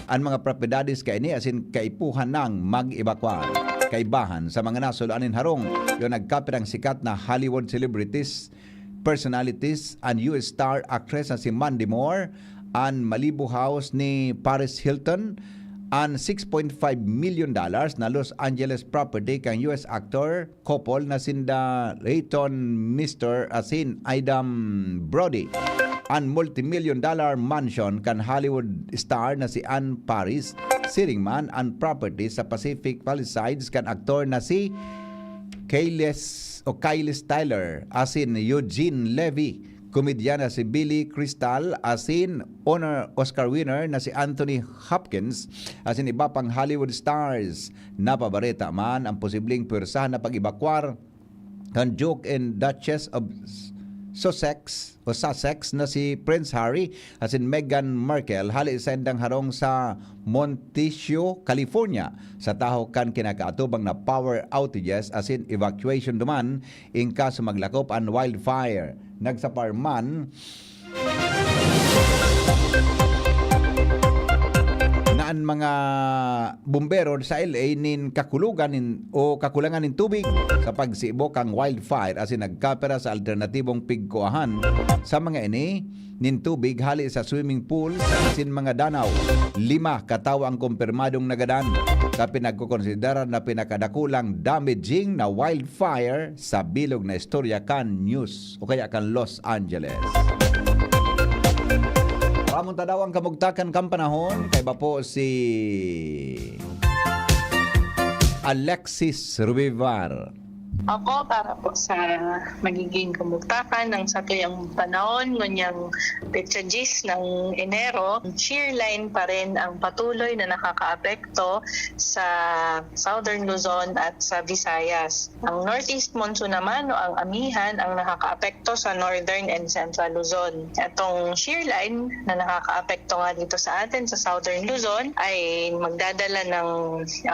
[SPEAKER 1] Ang mga propiedades kay ni asin kaipuhan ng mag-evacuar. Kaibahan sa mga nasuluanin harong yung nagkapirang sikat na Hollywood celebrities, personalities, and US star actress na si Mandy Moore, ang Malibu House ni Paris Hilton, ang $6.5 million na Los Angeles property kang US actor couple na sinda Leighton Mr. asin Idam Brody, ang multi-million-dollar mansion kan Hollywood star na si Ann Paris, siringman ang property sa Pacific Palisades kan aktor na si Kaylis Tyler asin Eugene Levy, komedyan na si Billy Crystal asin Oscar winner na si Anthony Hopkins asin iba pang Hollywood stars. Napabareta man ang posibleng pwersahan na pag-evacuar kan Duke and Duchess of Sussex na si Prince Harry asin Meghan Markle hali sa endang harong sa Monticello, California sa taho kan kinakaatubang na power outages asin evacuation duman in kaso maglakop ang wildfire. Nagsaparman naan mga bumbero sa LA nin kakulugan o kakulangan ng tubig sa pagsibok ang wildfire asin nagkapera sa alternatibong pigkuahan sa mga ini nin tubig hali sa swimming pool asin mga danaw. 5 katawo ang kumpirmadong nagadan sa pinagkukonsidera na pinakadakulang damaging na wildfire sa bilog na istorya kan news o kaya kan Los Angeles. Ramon tadaw ang kamugtakan kang panahon kay ba po si Alexis Rubivar.
[SPEAKER 6] Opo, para po sa magiging kamugtakan ng satuyang panahon nganyang petsa gis ng Enero, shear line pa rin ang patuloy na nakakaapekto sa Southern Luzon at sa Visayas. Ang Northeast Monsoon naman o ang amihan ang nakakaapekto sa Northern and Central Luzon. Itong shear line na nakakaapekto nga dito sa atin sa Southern Luzon ay magdadala ng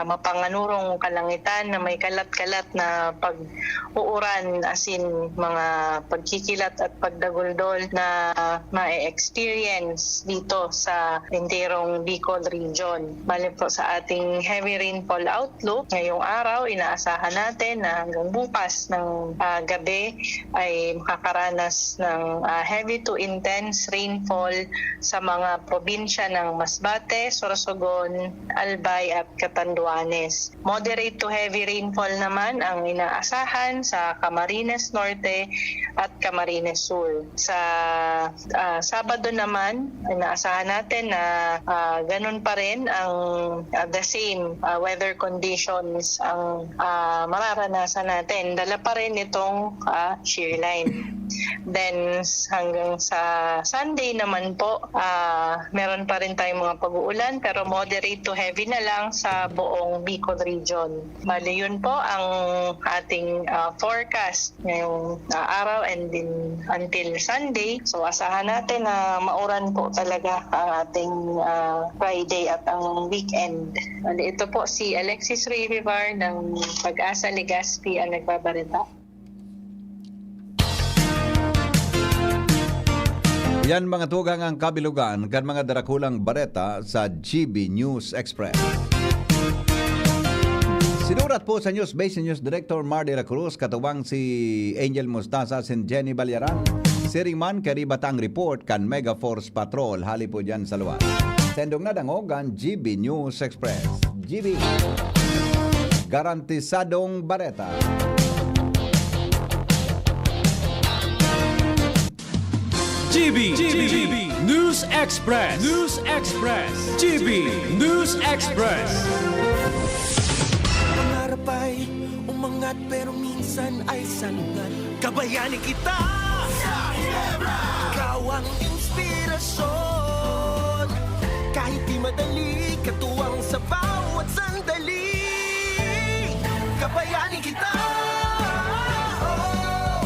[SPEAKER 6] mapanganurong kalangitan na may kalat-kalat na pag-uuran asin mga pagkikilat at pagdaguldol na ma-experience dito sa enterong Bicol region. Bali po sa ating heavy rainfall outlook, ngayong araw inaasahan natin na hanggang bukas ng gabi ay makakaranas ng heavy to intense rainfall sa mga probinsya ng Masbate, Sorsogon, Albay at Catanduanes. Moderate to heavy rainfall naman ang inaasahan sa Camarines Norte at Camarines Sur. Sa Sabado naman, inaasahan natin na ganun pa rin ang the same weather conditions ang mararanasan natin. Dala pa rin itong shear line. Then hanggang sa Sunday naman po, meron pa rin tayong mga pag-uulan pero moderate to heavy na lang sa buong Bicol region. Bali yun po ang ating forecast ngayong araw and din until Sunday. So asahan natin na mauran po talaga ang ating Friday at ang weekend. Bali ito po si Alexis Rivivar ng Pag-asa Legazpi ang nagbabarita.
[SPEAKER 1] Yan mga tugang ang kabilugan kan mga darakulang bareta sa GB News Express. Sinurat po sa News Base News Director Mar de la Cruz, katuwang si Angel Mostaza sin Jenny Balyaran. Siringman kay Batang Report kan Mega Force Patrol hali po dyan sa luwas. Sendong na dangog ang GB News Express. GB Garantisadong Bareta.
[SPEAKER 12] GB News Express. GB News Express.
[SPEAKER 11] Pangarap ay umangat pero minsan ay sanungat. Kabayanin kita sa Ginebra. Ikaw ang inspirasyon. Kahit di madali, katuwang sa bawat sandali. Kabayanin kita.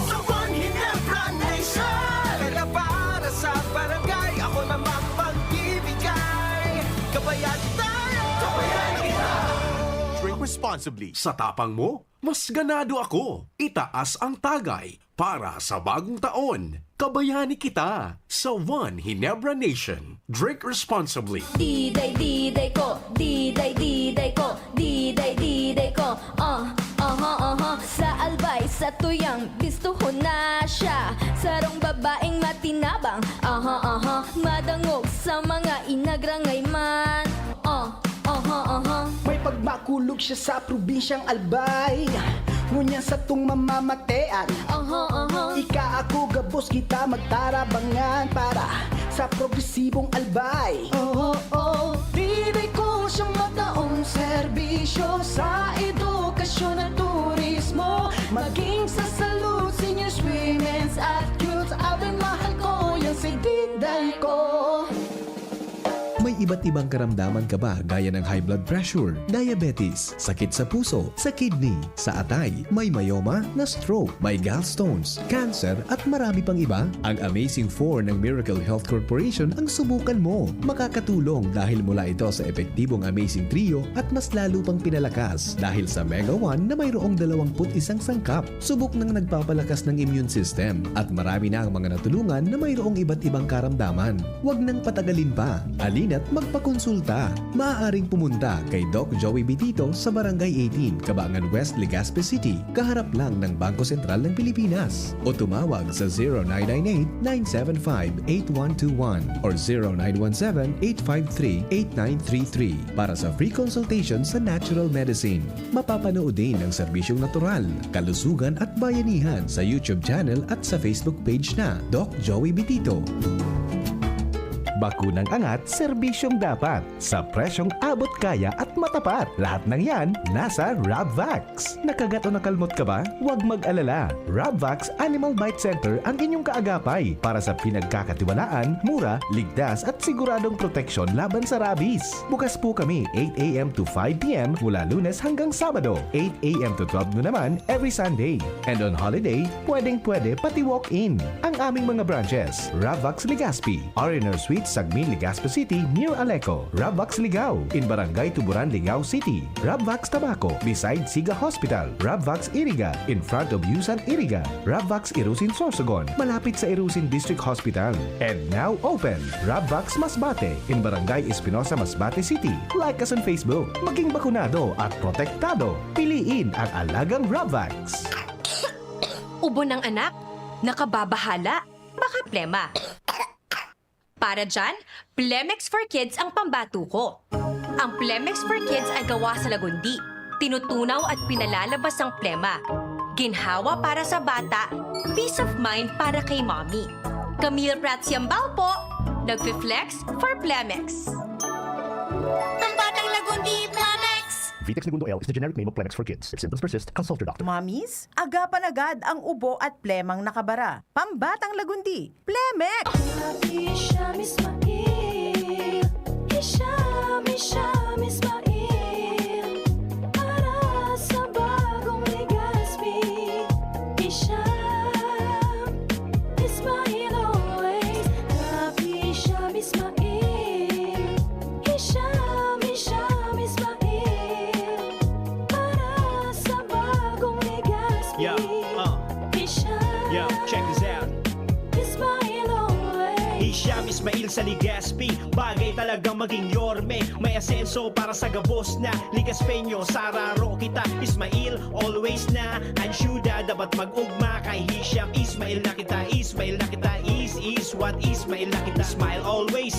[SPEAKER 11] Sa One Ginebra Nation. Kaya para sa barangay, ako naman pagbibigay. Kabayanin tayo. Kabayanin kita. Drink
[SPEAKER 12] responsibly. Sa tapang mo, mas ganado ako. Itaas ang tagay para sa bagong taon. Kabayani kita sa One Ginebra Nation. Drink responsibly.
[SPEAKER 18] Diday ko, diday ko, diday ko. Sa albay, sa tuyang, gusto na siya. Sarong babaeng matinabang, madangog sa mga inagrangay man.
[SPEAKER 19] May pagbakulog siya sa probinsyang Albay, ngunyan sa tung mamamatean. Ika ako gabos kita magtarabangan para sa progresibong Albay. Diday ko siyang mataong serbisyo sa edukasyon at turismo, maging sa salud, seniors, women's at youths. Abay mahal ko yan si Diday ko.
[SPEAKER 13] May iba't ibang karamdaman ka ba gaya ng high blood pressure, diabetes, sakit sa puso, sa kidney, sa atay, may myoma, na stroke, may gallstones, cancer at marami pang iba? Ang Amazing 4 ng Miracle Health Corporation ang subukan mo. Makakatulong dahil mula ito sa epektibong Amazing Trio at mas lalo pang pinalakas dahil sa Mega 1 na mayroong 21 sangkap. Subok ng nagpapalakas ng immune system at marami na ang mga natulungan na mayroong iba't ibang karamdaman. Huwag nang patagalin pa. At magpakonsulta. Maaaring pumunta kay Doc Joey Bitito sa Barangay 18, Cabangan West, Legazpi City, kaharap lang ng Bangko Sentral ng Pilipinas. O tumawag sa 0998-975-8121 or 0917-853-8933 para sa free consultation sa natural medicine. Mapapanood din ang serbisyong natural, kalusugan at bayanihan sa YouTube channel at sa Facebook page na Doc Joey Bitito.
[SPEAKER 20] Bakunang angat, serbisyong dapat. Sa presyong abot kaya at matapat. Lahat ng yan, nasa Rabvax. Nakagat o nakalmot ka ba? Huwag mag-alala. Rabvax Animal Bite Center ang inyong kaagapay para sa pinagkakatiwalaan, mura, ligtas at siguradong proteksyon laban sa rabies. Bukas po kami 8 a.m. to 5 p.m. mula Lunes hanggang Sabado. 8 a.m. to 12 noon naman every Sunday. And on holiday, pwedeng-pwede pati walk-in. Ang aming mga branches, Rabvax Legazpi, R&R Suite Sagmin, Legazpi City, near Aleco. Rabvax Ligao, in Barangay Tuburan, Ligao City. Rabvax Tabaco, beside Siga Hospital. Rabvax Iriga, in front of Yusan Iriga. Rabvax Irusin Sorsogon, malapit sa Irusin District Hospital. And now open, Rabvax Masbate, in Barangay Espinosa, Masbate City. Like us on Facebook. Maging bakunado at protektado. Piliin ang alagang Rabvax.
[SPEAKER 21] Ubo ng anak, nakababahala, baka plema. Para dyan, Plemex for Kids ang pambato ko. Ang Plemex for Kids ay gawa sa lagundi. Tinutunaw at pinalalabas ang plema. Ginhawa para sa bata, peace of mind para kay mommy. Camille Prats Yambao po, nagfi-flex for Plemex. Ang batang lagundi, Plemex!
[SPEAKER 22] Vitex Segundo L is the generic name of Plemex for kids. If symptoms persist, consult your doctor.
[SPEAKER 23] Mommies, agapan agad ang ubo at plemang nakabara. Pambatang lagundi, Plemex!
[SPEAKER 18] Hisham Ismail, Hisham Ismail, para sa bagong Legazpi. Hisham Ismail always, Hisham Ismail, Hisham Ismail, para sa bagong Legazpi.
[SPEAKER 11] Yo, check this out. Hisham Ismail sa Legazpi, bagay talagang maging yorme. May asenso para sa gabos na Legazpeño. Sararo kita, Ismail, always na ansyuda, dapat mag-ugma kay Hisham Ismail na kita. Ismail na kita, is what Ismail na kita. Smile always.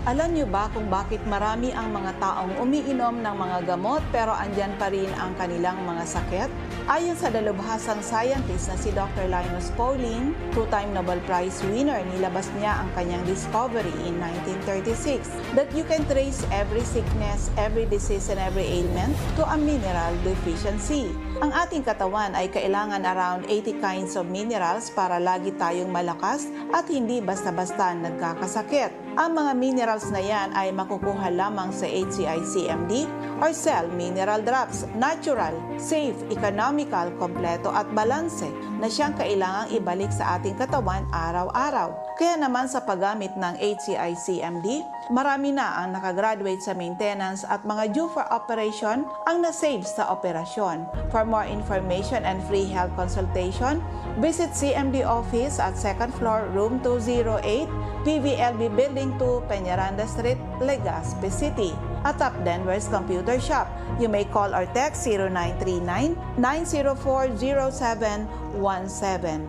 [SPEAKER 24] Alam niyo ba kung bakit marami ang mga taong umiinom ng mga gamot pero andyan pa rin ang kanilang mga sakit? Ayon sa dalubhasang scientist na si Dr. Linus Pauling, two-time Nobel Prize winner, nilabas niya ang kanyang discovery in 1936 that you can trace every sickness, every disease, and every ailment to a mineral deficiency. Ang ating katawan ay kailangan around 80 kinds of minerals para lagi tayong malakas at hindi basta-basta nagkakasakit. Ang mga minerals na yan ay makukuha lamang sa HCI-CMD or Cell Mineral Drops, natural, safe, economical, kompleto at balanse na siyang kailangang ibalik sa ating katawan araw-araw. Kaya naman sa paggamit ng HCI-CMD, marami na ang nakagraduate sa maintenance at mga due for operation ang nasave sa operasyon. For more information and free health consultation, visit CMD office at 2nd floor, room 208, PVLB Building 2, Peñaranda Street, Legazpi City. At Top Denver's Computer Shop. You may call or text 0939-904-0717.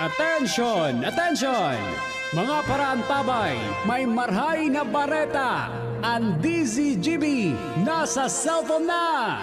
[SPEAKER 2] Attention! Attention! Mga paraantabay, may marhay na bareta. Ang DZGB nasa cellphone na!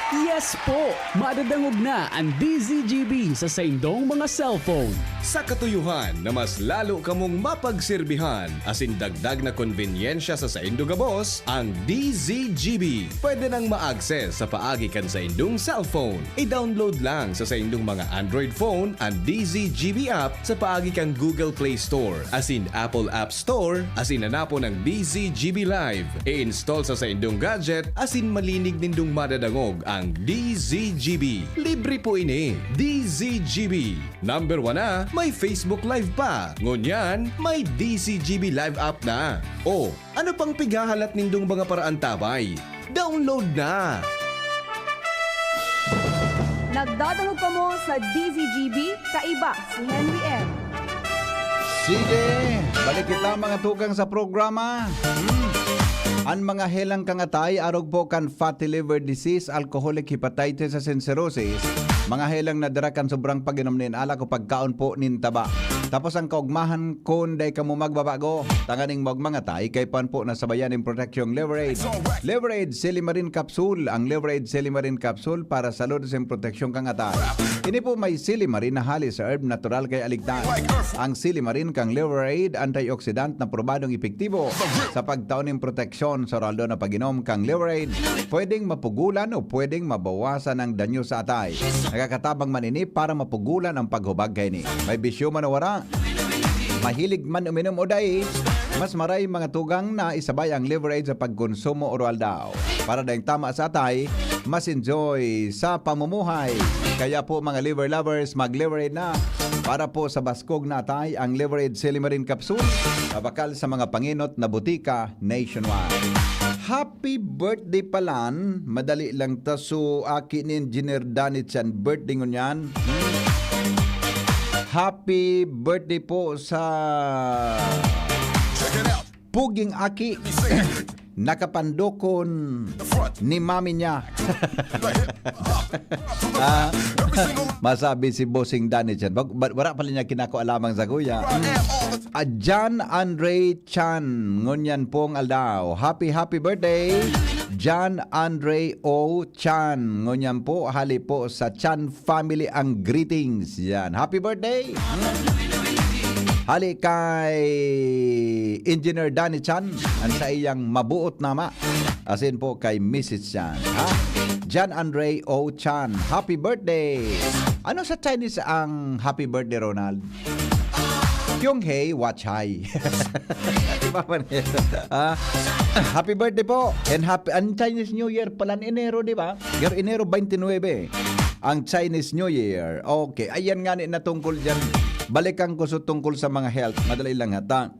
[SPEAKER 2] Yes po! Madadangog na ang DZGB sa saindong mga cellphone.
[SPEAKER 13] Sa katuyuhan na mas lalo kamong mapagsilbihan asin dagdag na konbinyensya sa saindo gabos, ang DZGB pwede nang ma-access sa paagi kan sa indong cellphone. I-download lang sa saindong mga Android phone ang DZGB app sa paagi kan Google Play Store asin Apple App Store asin hanapo ng DZGB Live. I-install sa saindong gadget asin malinig nindong madadangog ang DZGB. Libre po ini. DZGB. Number 1 na, may Facebook Live pa. Ngunyan, may DZGB Live app na. O, ano pang pigahalat nindong mga paraantabay? Download na!
[SPEAKER 4] Nagdadangog pa mo sa DZGB, kaiba si Henry M.
[SPEAKER 1] Sige, balik kita mga tugang sa programa. Ang mga helang kangatay, arog po kan fatty liver disease, alcoholic hepatitis and cirrhosis, mga helang nadara kan sobrang pag-inom nin ala ko pagkaon po nin taba. Tapos ang kaugmahan kon day kamo magbabago, tanganing magmangatay kay pan po nasabayan ng protection Leverade. Leverade Silimarin Capsule, ang Leverade Silimarin Capsule para sa lods and protection kangatay. Ini po may Silimarin na halis sa herb natural kay aligtan. Ang Silimarin kang Leverade antioxidant na probadong epektibo sa pagtaon ng proteksyon sa raldo na pag-inom kang Leverade. Pwedeng mapugulan o pwedeng mabawasan ang danyo sa atay. Nakakatabang manini para mapugulan ang paghubag kay ni. May bisyo man o wara. Mahilig man uminom o day, mas maray mga tugang na isabay ang Leverade sa pagkonsumo oral daw. Para dahil tama sa atay, mas enjoy sa pamumuhay. Kaya po mga liver lovers, mag-Leverade na. Para po sa baskog na atay, ang Leverade Silimarin Capsule, mabakal sa mga panginot na butika nationwide. Happy birthday palan, madali lang ta so aki ni Engineer Danny Chan, birthday ngunyan. Happy birthday po sa Puging Aki. Nakapandokon ni mami niya. Masabi si Bossing Danny Chan. Wala pala niya kinako alamang sa kuya. John Andre Chan. Ngunyan pong aldaw. Happy birthday. John Andre O. Chan. Ngunyan po, hali po sa Chan family ang greetings. Yan. Happy birthday. Hali kay Engineer Danny Chan, ang sa iyang mabuot nama. Asin po kay Mrs. Chan. Ha? John Andre O. Chan, happy birthday! Ano sa Chinese ang happy birthday, Ronald? Kyung hei, watch high. Diba pa happy birthday po! And happy, ang Chinese New Year pala Enero, di ba? Enero 29. Ang Chinese New Year. Okay, ayan nga na tungkol dyan. Balikan ko sa tungkol sa mga health. Madali lang hata.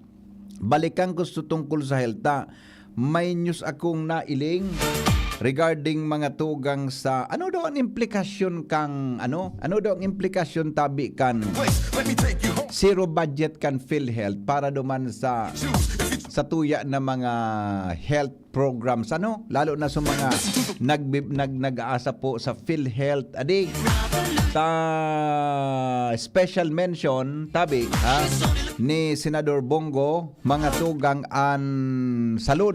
[SPEAKER 1] Balikan ko sa tungkol sa health. May news akong nailing regarding mga tugang sa ano daw ang implikasyon kang ano daw ang implikasyon tabi kan zero budget kan PhilHealth para duman sa tuya na mga health programs lalo na sa mga nag-aasa po sa PhilHealth adi sa special mention tabi ni Senador Bongo mga tugang an salud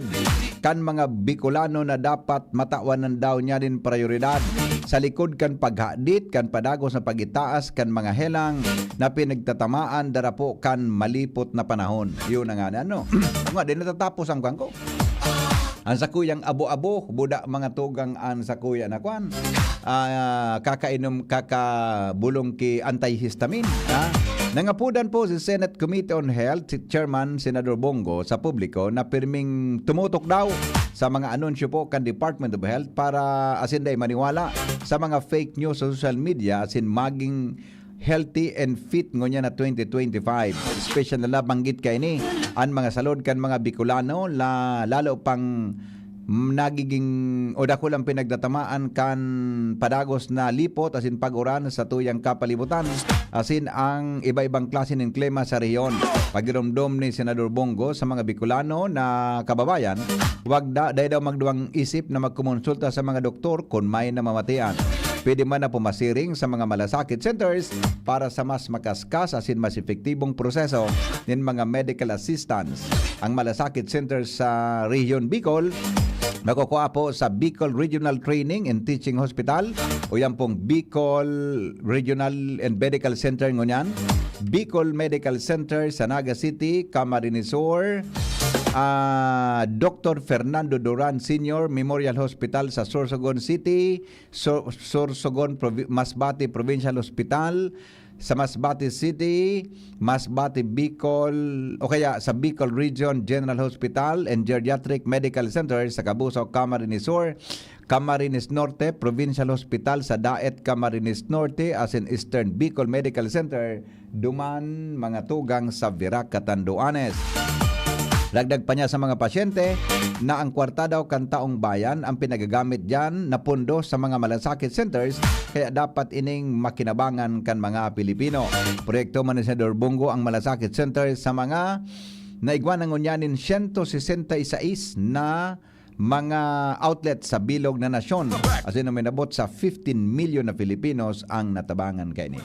[SPEAKER 1] kan mga Bicolano na dapat matawanan daw niya din prioridad sa likod kan paghadit kan padagos na pagitaas kan mga helang na pinagtatamaan darapo kan malipot na panahon. Yun na nga nga din natatapos ang kwangko. Ang sakuyang abo-abo, buda mga tugang ang sakuya na kwan. Kakainom, kakabulong ki antihistamine. Nangapudan po si Senate Committee on Health, si Chairman Senador Bongo sa publiko na pirming tumutok daw sa mga anunsyo po kan Department of Health para asin day maniwala sa mga fake news sa social media asin maging healthy and fit ngonya na 2025. Special na banggit kay ni ang mga salod kan mga Bicolano lalo pang nagiging o dako lang pinagdatamaan kan padagos na lipot asin pag-uran sa tuyang kapalibutan asin ang iba-ibang klase ng klima sa rehiyon. Pagiromdom ni Senador Bongo sa mga Bicolano na kababayan, wag dahil daw magduwang isip na magkumonsulta sa mga doktor kung may namamatayan. Pwede man na pumasiring sa mga malasakit centers para sa mas makaskas asin mas epektibong proseso ng mga medical assistance. Ang malasakit centers sa Region Bicol nakukuha po sa Bicol Regional Training and Teaching Hospital o yan pong Bicol Regional and Medical Center ngunyan, Bicol Medical Center sa Naga City, Camarines Sur, Dr. Fernando Duran Sr. Memorial Hospital sa Sorsogon City, Sorsogon Masbate Provincial Hospital, sa Masbate City, Masbate Bicol, o kaya sa Bicol Region General Hospital and Geriatric Medical Center sa Cabusao, Camarines Sur, Camarines Norte Provincial Hospital sa Daet, Camarines Norte as in Eastern Bicol Medical Center, duman mga tugang sa Virac, Catanduanes. Dagdag pa niya sa mga pasyente na ang kwarta daw kan taong bayan ang pinagagamit dyan na pundo sa mga malasakit centers kaya dapat ining makinabangan kan mga Pilipino. Proyekto man ni Senador Bongo ang malasakit centers sa mga naigwan ng unyanin 166 na mga outlet sa bilog na nasyon as in minabot sa 15 million na Filipinos ang natabangan kay ni.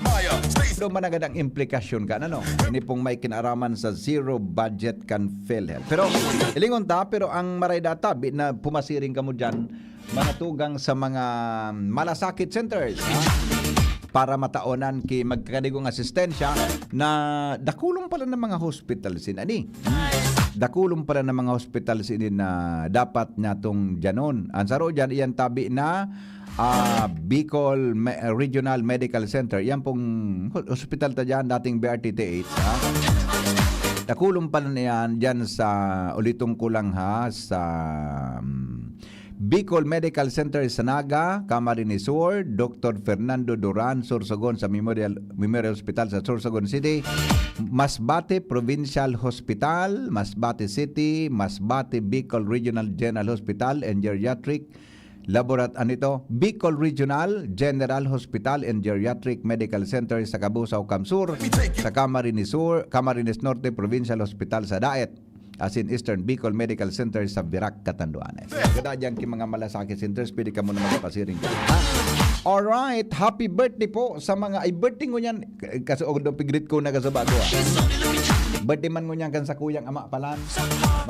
[SPEAKER 1] Pero managad ang implikasyon ka ano? Ini pong may kinaraman sa zero budget kan PhilHealth. Pero ilingon ta pero ang maray data na pumasiring ka mo dyan mga tugang sa mga malasakit centers para mataonan ki magkadigong asistensya na dakulong pala ng mga hospital sinani. Dakulong pala ng mga hospital sinin na dapat natong janon. Ang saro dyan, iyan tabi na Bicol Regional Medical Center. Yan pong hospital ta dyan, dating BRTTH. Dakulong pala na yan dyan sa ulitong kulang sa Bicol Medical Center sa Naga, Camarines Sur, Dr. Fernando Duran, Sorsogon sa Memorial Hospital sa Sorsogon City, Masbate Provincial Hospital, Masbate City, Masbate Bicol Regional General Hospital and Geriatric Bicol Regional General Hospital and Geriatric Medical Center sa Cabusao, Camsur, sa Camarines Sur, Camarines Norte Provincial Hospital sa Daet, as in Eastern Bicol Medical Center sa Virac, Catanduanes. Kada dyan ki mga malasakit centers, pwede ka muna magpasiring. Alright, happy birthday po sa mga, ay birthday ko yan, kasi pigrit ko na kasabago. Birthday man ko yan kan sa kuyang ama palan.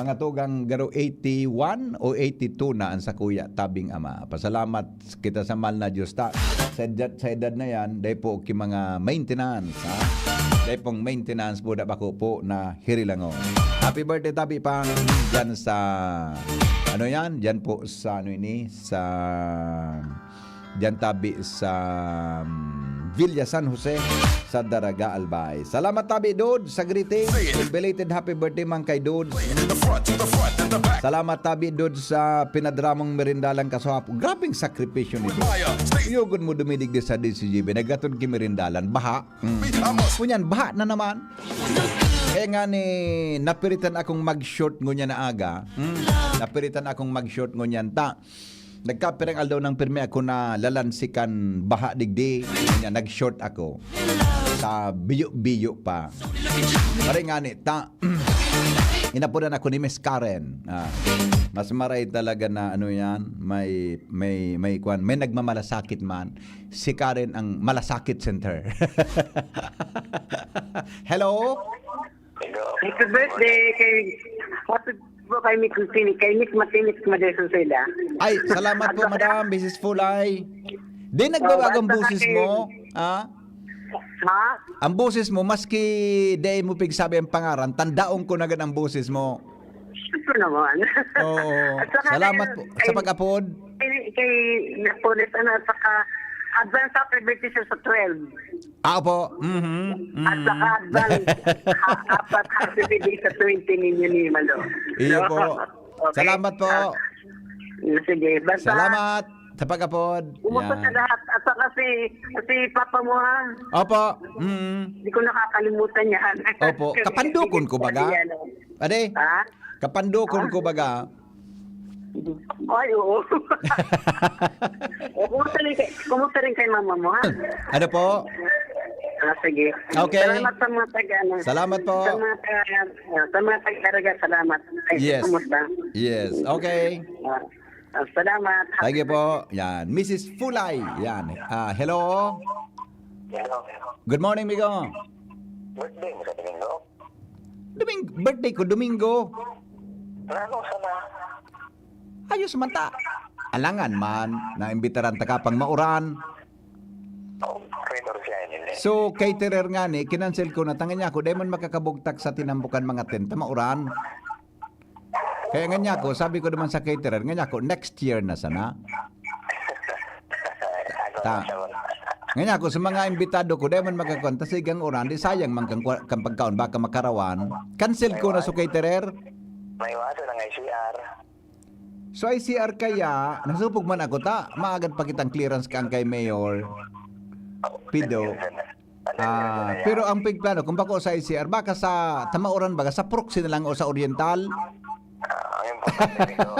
[SPEAKER 1] Mga tugang garo 81 o 82 na ang sa kuya, tabing ama. Pasalamat kita sa mahal na Diyos ta. Sa edad na yan, dahil po ki mga maintenance, dahil pong maintenance po na bako po na hirilango. Happy birthday tabi pang dyan sa ano yan? Dyan po sa ano ini sa dyan tabi sa Villa San Jose sa Daraga Albay. Salamat tabi Dod sa greeting. Belated happy birthday man kay Dod. Salamat tabi Dod sa pinadramong merindalang kasuhapo. Grabing sakripisyo nito. Yugod mo dumidig sa DCGB. Nagaton ki merindalan. Baha. Kunyan, baha na naman. Kaya nga ni napiritan akong mag-short ngunya na aga. Napiritan akong mag-short ngunyan ta. Nagkapirang aldaw ng pirmi ako na lalansikan baha digdi. Nag-short ako. Sa biyo-biyo pa. Pare nga ni ta. Inapunan ako ni Miss Karen. Mas maray talaga na ano yan, may nagmamalasakit man. Si Karen ang malasakit center. Hello?
[SPEAKER 9] Happy birthday kay Miss Matinis Madeson sila.
[SPEAKER 1] Ay, salamat po madam, Mrs. Fulay. Di nagbabagang busis mo, ha? Ang busis mo, maski di mo pigsabi ang pangaran, tandaong ko na gan ang busis mo.
[SPEAKER 9] Ito naman.
[SPEAKER 1] Oo.
[SPEAKER 9] At saka
[SPEAKER 1] Salamat po sa pag-upod.
[SPEAKER 9] Kay Napolis, at saka advance happy birthday siya sa 12.
[SPEAKER 1] Opo.
[SPEAKER 9] At saka advance apat happy birthday sa 20 ninyo ni Malo.
[SPEAKER 1] Iyo po.
[SPEAKER 9] Okay.
[SPEAKER 1] Salamat po.
[SPEAKER 9] Sige, basta.
[SPEAKER 1] Salamat sa pag-upod.
[SPEAKER 9] Umusta sa lahat. At saka si Papa mo, ha?
[SPEAKER 1] Opo.
[SPEAKER 9] Hindi ko nakakalimutan yan.
[SPEAKER 1] Opo. Kapandukon ko baga? Ade?
[SPEAKER 9] Ha?
[SPEAKER 1] Kapandukon ko baga?
[SPEAKER 9] Ay, oo. Kumusta rin kay mama mo, ha?
[SPEAKER 1] Ano po?
[SPEAKER 9] Sige.
[SPEAKER 1] Okay.
[SPEAKER 9] Salamat sa mga taga-ano.
[SPEAKER 1] Salamat po.
[SPEAKER 9] Sa mga taga-araga, salamat. Ay,
[SPEAKER 1] Yes.
[SPEAKER 9] Kumusta?
[SPEAKER 1] Yes. Okay.
[SPEAKER 9] Salamat.
[SPEAKER 1] Thank you po. Yan. Mrs. Fulay. Yan. Hello. Good morning, Migo.
[SPEAKER 3] Birthday mo sa Domingo?
[SPEAKER 1] Birthday ko, Domingo.
[SPEAKER 3] Ano sana?
[SPEAKER 1] Ayos man ta. Alangan man, naimbitaran ta ka pang mauran.
[SPEAKER 3] Creator siya yun eh.
[SPEAKER 1] So, caterer nga ni, kinansel ko na, tanga niya ako, di man makakabugtak sa tinambukan mga tenta, mauran. Kaya nga niya ako, sabi ko naman sa caterer, nga niya ako, next year na sana. Nga niya ako, sa mga imbitado ko, di man makakonta, sigang uran, di sayang man kang pagkaon, baka makarawan. Cancel ko na sa caterer.
[SPEAKER 3] May waso ng ICR.
[SPEAKER 1] So ICR kaya, nasupog man ako ta, maagad pa kitang clearance kang kay Mayor Pido. Pero ang pigplano, kung bako sa ICR, baka sa Tamauran, baka sa proxy na lang o sa Oriental.
[SPEAKER 3] Ang importante dito.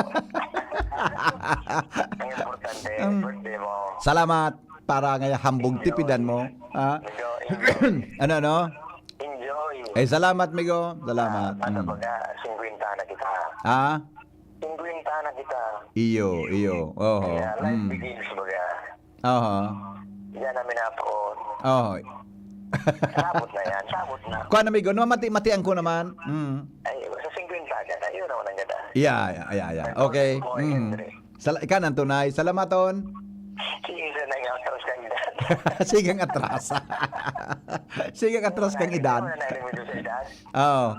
[SPEAKER 3] Ang importante, birthday mo.
[SPEAKER 1] Salamat para ngaya hambog tipidan mo. Ano?
[SPEAKER 3] Enjoy.
[SPEAKER 1] Salamat, Migo. Salamat.
[SPEAKER 3] Ano ba nga, 50 na kita. 50 na kita.
[SPEAKER 1] Iyo. Oho.
[SPEAKER 3] Kaya life begins ba nga.
[SPEAKER 1] Oho.
[SPEAKER 3] Yan namin napoon.
[SPEAKER 1] Oho.
[SPEAKER 3] Sabot na yan, sabot na.
[SPEAKER 1] Kuha na, Migo. No, matian ko naman.
[SPEAKER 3] Ay, sa 50 ka na, yun naman ang ganda.
[SPEAKER 1] Yeah. Okay. Ikanan tunay. Salamaton.
[SPEAKER 3] Sige, isa na nga, atras kang edad.
[SPEAKER 1] Sigang atras. Sigang atras kang edad.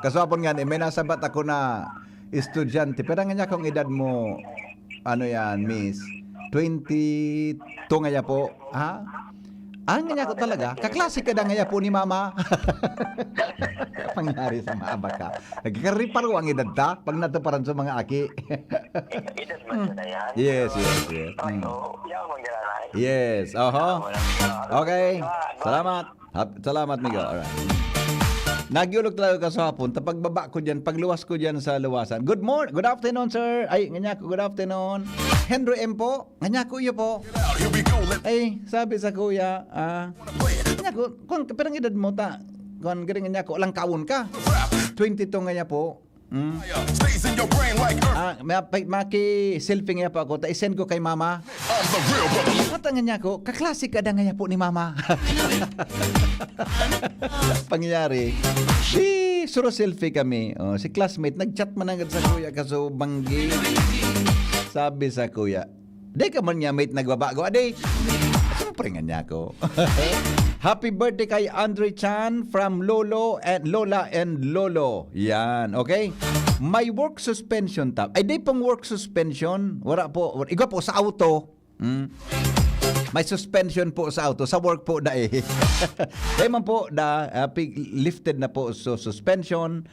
[SPEAKER 1] Kaswapon nga, may nasabat ako na estudyante. Pero nga niya kung edad mo, ano yan, miss? 22 nga po. Ha? Nga niya ko talaga. Kaklase ka na nga po ni mama. Pangyari sa maaba ka. Nagkakariparo ang edad ta pag natuparan sa mga aki.
[SPEAKER 3] Edad man na yan.
[SPEAKER 1] Yes. Yes. Okay. Salamat, Migo. Alright. Nagyulog talaga ka sa hapon. Pagbaba ko dyan, pagluwas ko dyan sa luwasan. Good afternoon, sir. Ay, nga ko, good afternoon. Henry M. po. Nga ko, iyo po. Ay, sabi sa kuya, nga ko, kung perang edad mo ta, kung galing nga ko, alang kawon ka. 22 nga po. Maki-selfie nga po ako, ta-send ko kay mama. At nga niya ko, kaklase ka na nga po ni mama. Pangyayari, suro selfie kami. Si classmate, nag-chat man agad sa kuya, kaso banggi. Sabi sa kuya, di ka man niya mate nagbabago. Ade, siyempre nga niya ko. Happy birthday kay Andre Chan from Lola and Lolo. Yan, okay? May work suspension tab. Ay, di pong work suspension. Wala po. Iga po sa auto. May suspension po sa auto. Sa work po da eh. Kaya man po lifted na po so suspension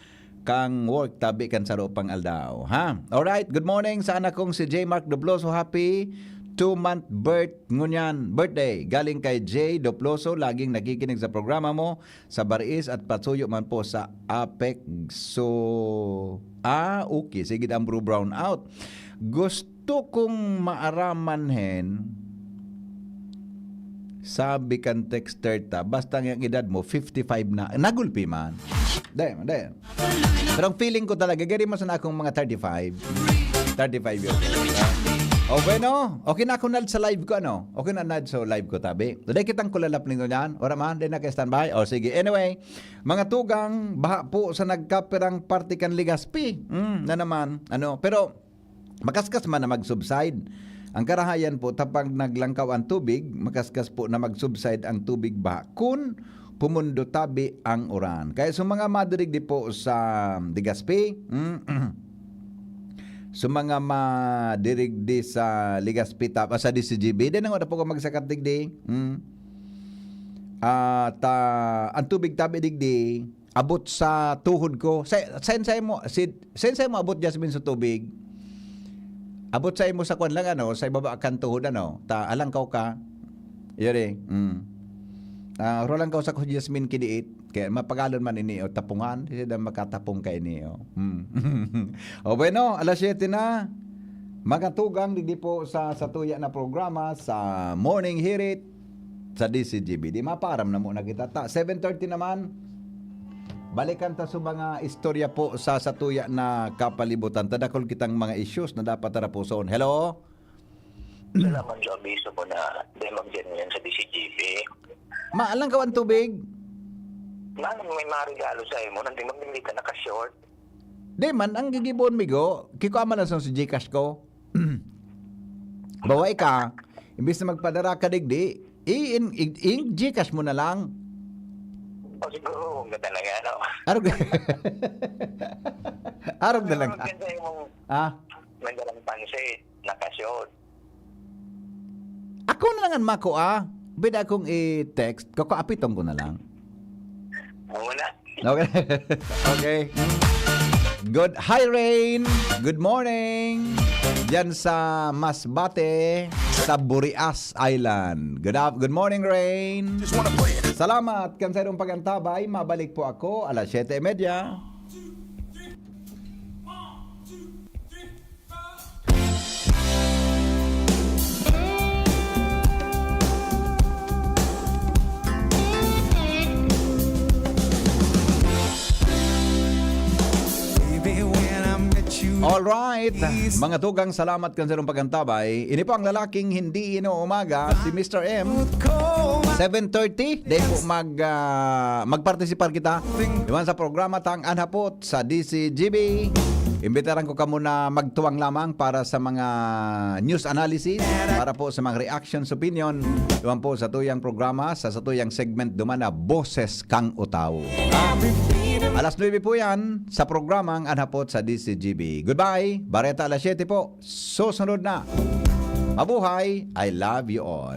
[SPEAKER 1] kang work tabi kan saro pang aldaw. Ha? Alright, good morning sa anak kong si J. Mark Dobloso. Happy 2-month birthday. Galing kay J. Dobloso, laging nakikinig sa programa mo sa Baris at patuyo man po sa APEC. So, okay. Sige, ang Brew Brown out. Gusto kong maaramanhin, sabi kan texter ta, basta ang edad mo, 55 na. Nagulpi man. Dahil. Pero ang feeling ko talaga, gari mo sa akong mga 35 years old. Okay, no? Okay na ako sa live ko, ano? Okay na sa live ko, tabi. Dahil kitang kulalap ninyo yan. Ora man, di na kayo standby. Sige. Anyway, mga tugang, baha po sa nagkapirang partikan Ligaspi. Na naman, pero makaskas man na mag-subside. Ang karahayan po, tapang naglangkaw ang tubig, makaskas po na mag-subside ang tubig baha. Kung pumundo tabi ang uran. Kaya sa mga madirig di po sa Ligaspi, So mga madirigdi sa Legazpi sa DCGB, din nga na po ka magsakat digdi. Ang tubig tabi digdi, abot sa tuhod ko. Sensay mo abot Jasmine sa tubig. Abot sa imo sa kwan lang sa ibaba kan tuhod alang ka. Yari. Rolang ka sa ko Jasmine kidiit. Kaya mapagalon man ini o tapungan, sila makatapong kay ini o. O bueno, alas 7 na. Magatugang digdi po sa tuya na programa sa Morning Hirit sa DCGB. Di maparam na muna kita. 7:30 naman. Balikan ta sa mga istorya po sa tuya na kapalibutan. Tadakol kitang mga issues na dapat tarapuson. Hello?
[SPEAKER 3] Salamat sa abiso mo na demag dyan yan sa DCGB.
[SPEAKER 1] Maalang ka ang tubig?
[SPEAKER 3] Manang may marigalo sa imo, nandang magdili ka naka-short.
[SPEAKER 1] Di man, ang gigibon migo, kiko amalan sa Gcash ko. Baway ka, imbis na magpadara ka digdi, Gcash mo na lang.
[SPEAKER 3] O siguro, huwag na talaga,
[SPEAKER 1] Arog na lang.
[SPEAKER 3] Nagdalang pansit, naka-short.
[SPEAKER 1] Ako na lang ang mako Bida akong i-text, kakapitong ko na lang.
[SPEAKER 3] Muna.
[SPEAKER 1] Okay. Okay. Good. Hi, Rain. Good morning. Diyan sa Masbate, sa Burias Island. Good morning, Rain. Salamat. Kansayong pagantabay. Mabalik po ako alas 7:30. Alright, mga tugang, salamat kansayong pagantabay. Ini po ang lalaking hindi inuumaga, si Mr. M. 7:30, dahil po magpartisipar kita diwan sa programa Tang Anhapot sa DCGB. Imbitaran ko ka muna magtuwang lamang para sa mga news analysis, para po sa mga reactions, opinion. Diwan po sa tuyang programa, sa tuyang segment duman na Boses Kang Utaw. Alas 9 po yan sa programang Anhapot sa DCGB. Goodbye. Bareta alas 7 po. Susunod na. Mabuhay. I love you all.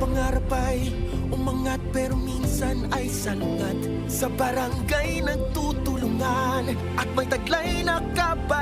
[SPEAKER 8] Pangarap ay umangat pero minsan ay salungat. Sa barangay nagtutulungan at may taglay na kabay.